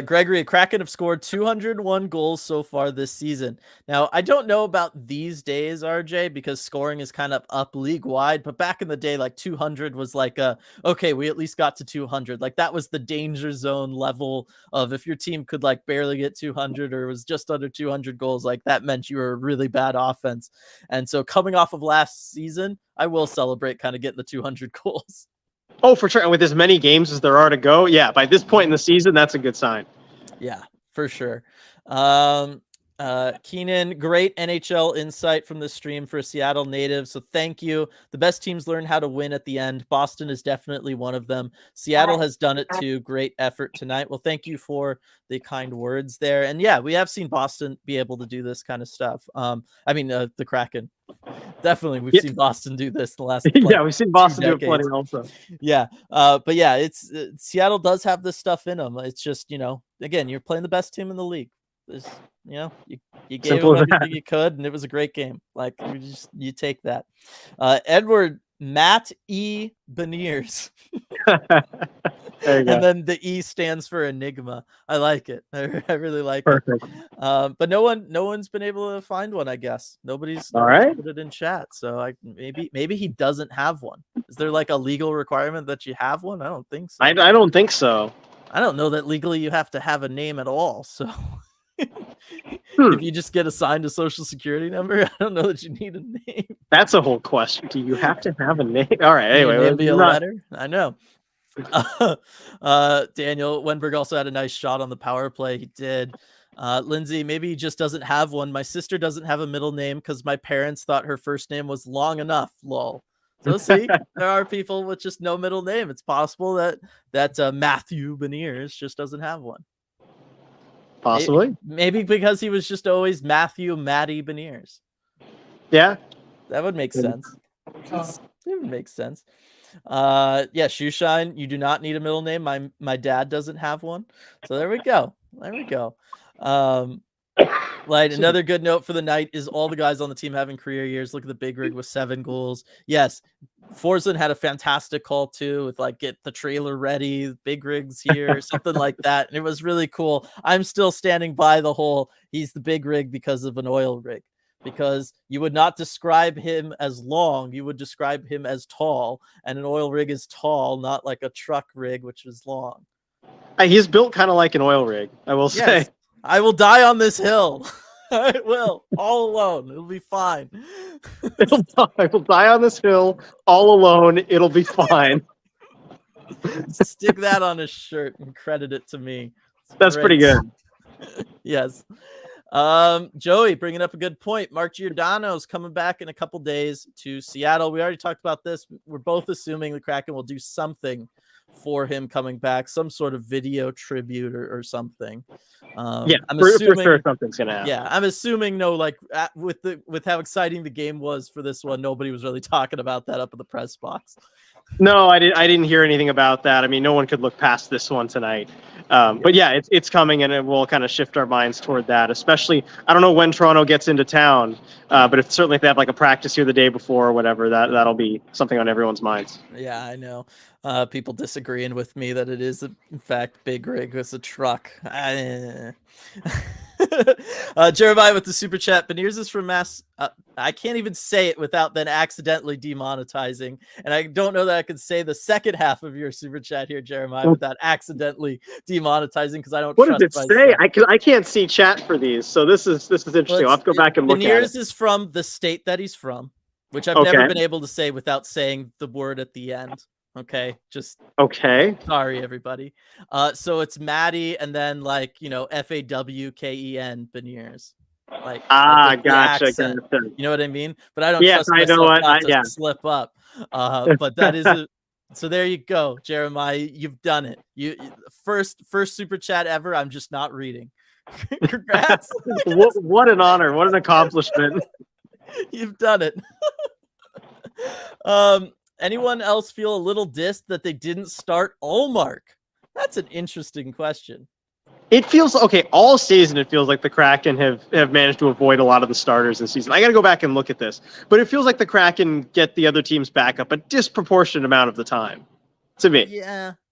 Gregory, Kraken have scored 201 goals so far this season. Now, I don't know about these days, RJ, because scoring is kind of up league wide, but back in the day, like 200 was like okay, we at least got to 200. Like that was the danger zone level of if your team could like barely get 200 or was just under 200 goals, like that meant you were a really bad offense. And so coming off of last season, I will celebrate kind of getting the 200 goals. Oh, for sure. And with as many games as there are to go, yeah, by this point in the season, that's a good sign. Yeah, for sure. Keenan, great NHL insight from the stream for a Seattle native. So thank you. The best teams learn how to win at the end. Boston is definitely one of them. Seattle has done it too. Great effort tonight. Well, thank you for the kind words there. And yeah, we have seen Boston be able to do this kind of stuff. The Kraken. Definitely, we've seen Boston do this the last. Yeah, we've seen Boston do it plenty also. Yeah, but yeah, it's Seattle does have this stuff in them. It's just again, you're playing the best team in the league. You gave them everything you could, and it was a great game. Like you take that. Edward Matt E. Beniers. There you go. And then the E stands for Enigma. I like it. I really like Perfect. it. But no one's been able to find one, I guess. Nobody's put it in chat. So maybe he doesn't have one. Is there like a legal requirement that you have one? I don't think so. I don't think so. I don't know that legally you have to have a name at all. So if you just get assigned a social security number, I don't know that you need a name. That's a whole question. Do you have to have a name? All right. Anyway, be a letter. I know. Daniel Wenberg also had a nice shot on the power play. He did. Lindsay, maybe he just doesn't have one. My sister doesn't have a middle name because my parents thought her first name was long enough. Lol. So see, there are people with just no middle name. It's possible that Matthew Beniers just doesn't have one. Possibly. Maybe because he was just always Matthew Matty Beniers. Yeah. That would make sense. It would make sense. Yeah, Shoeshine, you do not need a middle name. My dad doesn't have one. So there we go. There we go. Like another good note for the night is all the guys on the team having career years. Look at the big rig with 7 goals. Yes, Forsland had a fantastic call too with like get the trailer ready, big rigs here, something like that. And it was really cool. I'm still standing by the whole he's the big rig because of an oil rig. Because you would not describe him as long, you would describe him as tall, and an oil rig is tall, not like a truck rig, which is long. He's built kind of like an oil rig, I will say. I will die on this hill. I will, all alone. It'll be fine. I will die on this hill all alone. It'll be fine. Stick that on a shirt and credit it to me. That's pretty good. Yes. Joey bringing up a good point. Mark Giordano's coming back in a couple days to Seattle. We already talked about this. We're both assuming the Kraken will do something for him coming back, some sort of video tribute or something. Yeah, I'm assuming, for sure something's gonna happen. Yeah, I'm assuming no, like with how exciting the game was for this one, nobody was really talking about that up in the press box. No, I didn't hear anything about that. I mean, no one could look past this one tonight. But yeah, it's coming, and it will kind of shift our minds toward that. Especially, I don't know when Toronto gets into town, but if they have like a practice here the day before or whatever, that'll be something on everyone's minds. Yeah, I know. People disagreeing with me that it is in fact big rig with a truck. Jeremiah with the super chat. Beniers is from Mass. I can't even say it without then accidentally demonetizing. And I don't know that I could say the second half of your super chat here, Jeremiah, without accidentally demonetizing because I don't. What does it say? I can't see chat for these, so this is interesting. I'll have to go back and look at it. Beniers is from the state that he's from, which I've never been able to say without saying the word at the end. Okay, just okay. Sorry, everybody. So it's Maddie, and then like FAWKEN Beniers. Like gotcha. You know what I mean? But I don't trust myself not to slip up. But that is so there you go, Jeremiah. You've done it. You first super chat ever. I'm just not reading. Congrats. What an honor. What an accomplishment. You've done it. Anyone else feel a little dissed that they didn't start Ullmark? That's an interesting question. It feels okay all season. It feels like the Kraken have managed to avoid a lot of the starters this season. I got to go back and look at this, but it feels like the Kraken get the other teams back up a disproportionate amount of the time. To me,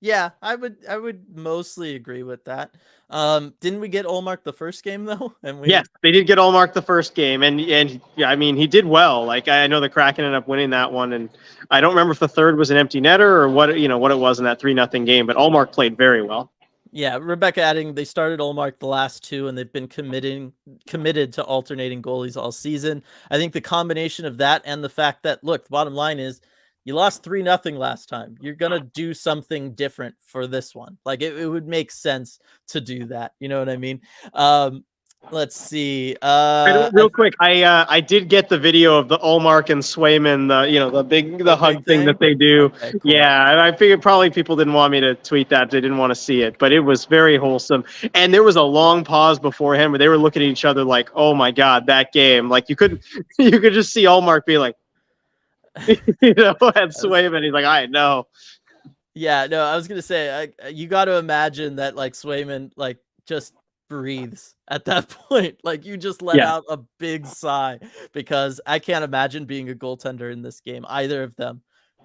yeah, I would mostly agree with that. Didn't we get Ullmark the first game though? And yes, they did get Ullmark the first game, and yeah, I mean he did well. Like I know the Kraken ended up winning that one, and I don't remember if the third was an empty netter or what it was in that 3-0 game, but Ullmark played very well. Yeah, Rebecca adding they started Ullmark the last 2, and they've been committed to alternating goalies all season. I think the combination of that and the fact that look, the bottom line is you lost 3-0 last time. You're going to do something different for this one. Like it would make sense to do that. You know what I mean? Let's see. Real quick, I did get the video of the Ullmark and Swayman, the hug thing that they do. Okay, cool. Yeah, I figured probably people didn't want me to tweet that. They didn't want to see it, but it was very wholesome. And there was a long pause beforehand where they were looking at each other like, "Oh my God, that game!" Like you could just see Ullmark be like, at Swayman. He's like, "I know." Yeah, no, I was gonna say, you got to imagine that like Swayman like just breathes at that point. Like you just let out a big sigh because I can't imagine being a goaltender in this game, either of them.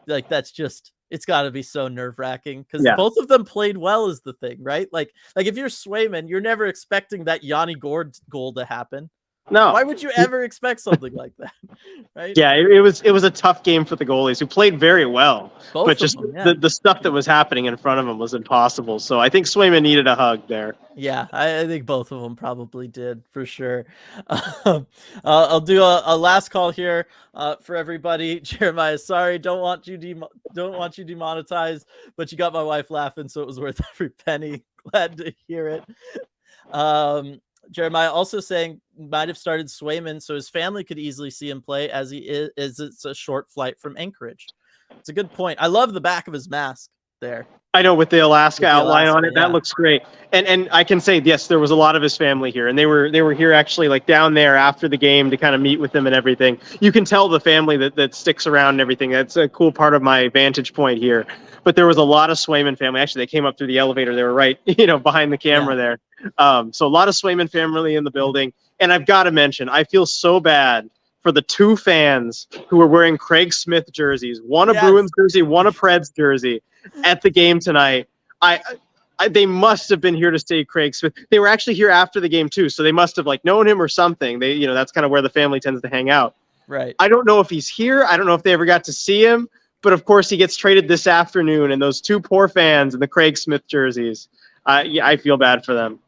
Like that's just, it's got to be so nerve-wracking because both of them played well is the thing, right? Like if you're Swayman, you're never expecting that Yanni Gord goal to happen. No. Why would you ever expect something like that? Right? Yeah, it was a tough game for the goalies who played very well, but just the stuff that was happening in front of them was impossible. So I think Swayman needed a hug there. Yeah, I think both of them probably did for sure. I'll do a last call here for everybody. Jeremiah, sorry, don't want you demonetized, but you got my wife laughing, so it was worth every penny. Glad to hear it. Jeremiah also saying might have started Swayman so his family could easily see him play as it's a short flight from Anchorage. It's a good point. I love the back of his mask there. I know, with the Alaska outline on it, yeah. that looks great. And I can say, yes, there was a lot of his family here, and they were here actually, like, down there after the game to kind of meet with him and everything. You can tell the family that sticks around and everything. That's a cool part of my vantage point here. But there was a lot of Swayman family. Actually, they came up through the elevator. They were right, behind the camera there. So a lot of Swayman family in the building. And I've got to mention, I feel so bad for the two fans who were wearing Craig Smith jerseys, one a Bruins jersey, one a Preds jersey, at the game tonight. They must have been here to see Craig Smith. They were actually here after the game too, so they must have known him or something. They, that's kind of where the family tends to hang out. Right. I don't know if he's here. I don't know if they ever got to see him, but of course he gets traded this afternoon, and those two poor fans in the Craig Smith jerseys. I feel bad for them.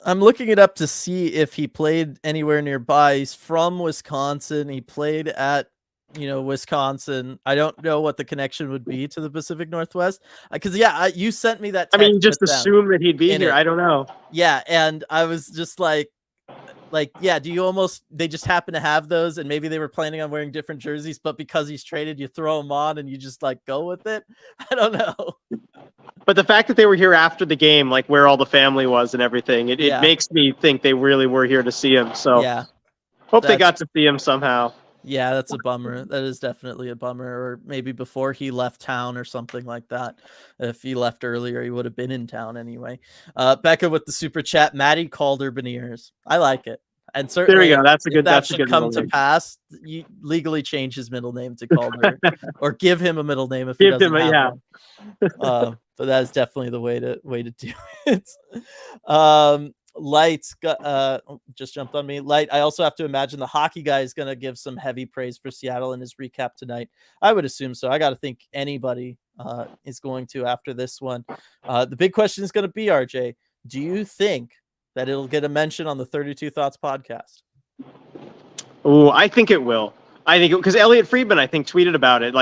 I'm looking it up to see if he played anywhere nearby. He's from Wisconsin. He played at Wisconsin. I don't know what the connection would be to the Pacific Northwest, because you sent me that text. I mean, just assume that he'd be here. I don't know. Yeah, and I was just like, they just happen to have those, and maybe they were planning on wearing different jerseys, but because he's traded, you throw them on and you just go with it. I don't know. But the fact that they were here after the game, where all the family was and everything, it makes me think they really were here to see him. So hope they got to see him somehow. Yeah, that's a bummer. That is definitely a bummer. Or maybe before he left town or something like that. If he left earlier, he would have been in town anyway. Becca with the super chat, Maddie Calder Beniers. I like it. And certainly, there we go. That's a good. That should come to pass. You legally change his middle name to Calder, or give him a middle name if he doesn't have one. But that is definitely the way to do it. Light just jumped on me. Light, I also have to imagine the hockey guy is going to give some heavy praise for Seattle in his recap tonight. I would assume so. I got to think anybody is going to after this one. The big question is going to be, RJ, do you think that it'll get a mention on the 32 Thoughts podcast? Oh, I think it will. I think because Elliot Friedman, I think, tweeted about it.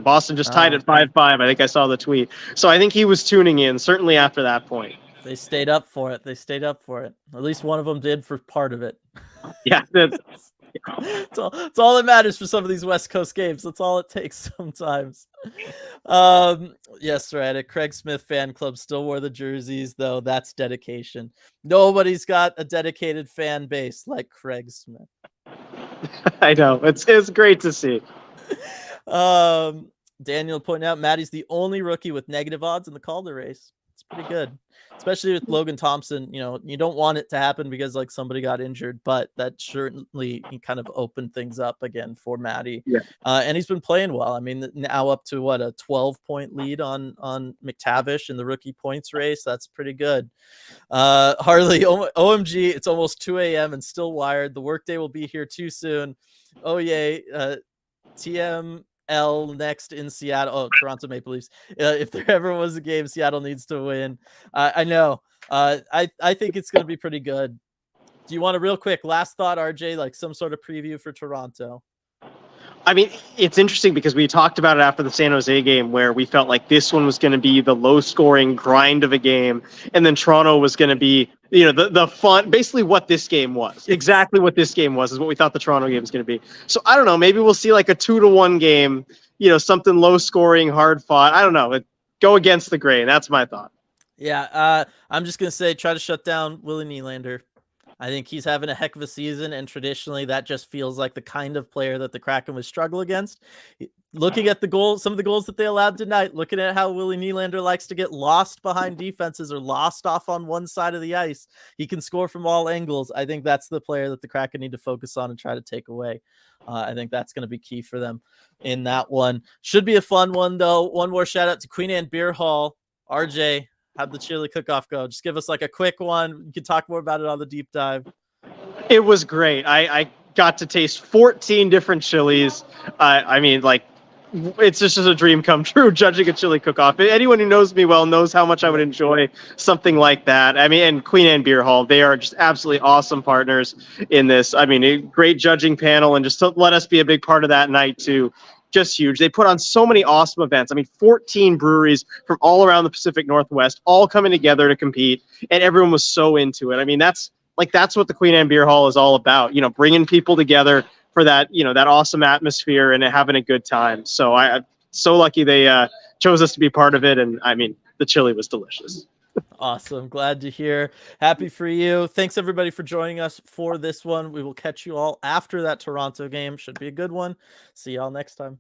Boston just tied at 5-5. I think I saw the tweet. So I think he was tuning in, certainly after that point. They stayed up for it. At least one of them did for part of it. Yeah. It's all that matters for some of these West Coast games. That's all it takes sometimes. Yes, right. A Craig Smith fan club still wore the jerseys, though. That's dedication. Nobody's got a dedicated fan base like Craig Smith. I know. It's great to see. Daniel pointing out Maddie's the only rookie with negative odds in the Calder race. It's pretty good. Especially with Logan Thompson, you don't want it to happen because somebody got injured, but that certainly kind of opened things up again for Maddie. Yeah. And he's been playing well. I mean, now up to a 12-point lead on McTavish in the rookie points race. That's pretty good. Harley, OMG, it's almost 2 a.m. and still wired. The workday will be here too soon. Oh, yay. TM next in Seattle. Oh, Toronto Maple Leafs. If there ever was a game Seattle needs to win, I know. I think it's going to be pretty good. Do you want a real quick last thought, RJ, some sort of preview for Toronto? I mean, it's interesting because we talked about it after the San Jose game where we felt like this one was going to be the low-scoring grind of a game, and then Toronto was going to be, the fun, basically what this game was. Exactly what this game was is what we thought the Toronto game was going to be. So I don't know, maybe we'll see a 2-1 game, something low-scoring, hard-fought. I don't know. Go against the grain. That's my thought. Yeah, I'm just going to say try to shut down Willie Nylander. I think he's having a heck of a season, and traditionally that just feels like the kind of player that the Kraken would struggle against. Looking at the goals, some of the goals that they allowed tonight, looking at how Willie Nylander likes to get lost behind defenses or lost off on one side of the ice. He can score from all angles. I think that's the player that the Kraken need to focus on and try to take away. I think that's going to be key for them in that one. Should be a fun one, though. One more shout out to Queen Anne Beer Hall. RJ, how'd the chili cook-off go? Just give us a quick one. You can talk more about it on the deep dive. It was great. I got to taste 14 different chilies. It's just a dream come true judging a chili cook-off. Anyone who knows me well knows how much I would enjoy something like that. I mean, and Queen Anne Beer Hall, they are just absolutely awesome partners in this. I mean, a great judging panel, and just to let us be a big part of that night too. Just huge. They put on so many awesome events. I mean, 14 breweries from all around the Pacific Northwest, all coming together to compete, and everyone was so into it. I mean, that's like that's what the Queen Anne Beer Hall is all about. You know, bringing people together for that, you know, that awesome atmosphere and having a good time. So I'm so lucky they chose us to be part of it. And I mean, the chili was delicious. Awesome. Glad to hear. Happy for you. Thanks everybody for joining us for this one. We will catch you all after that Toronto game. Should be a good one. See y'all next time.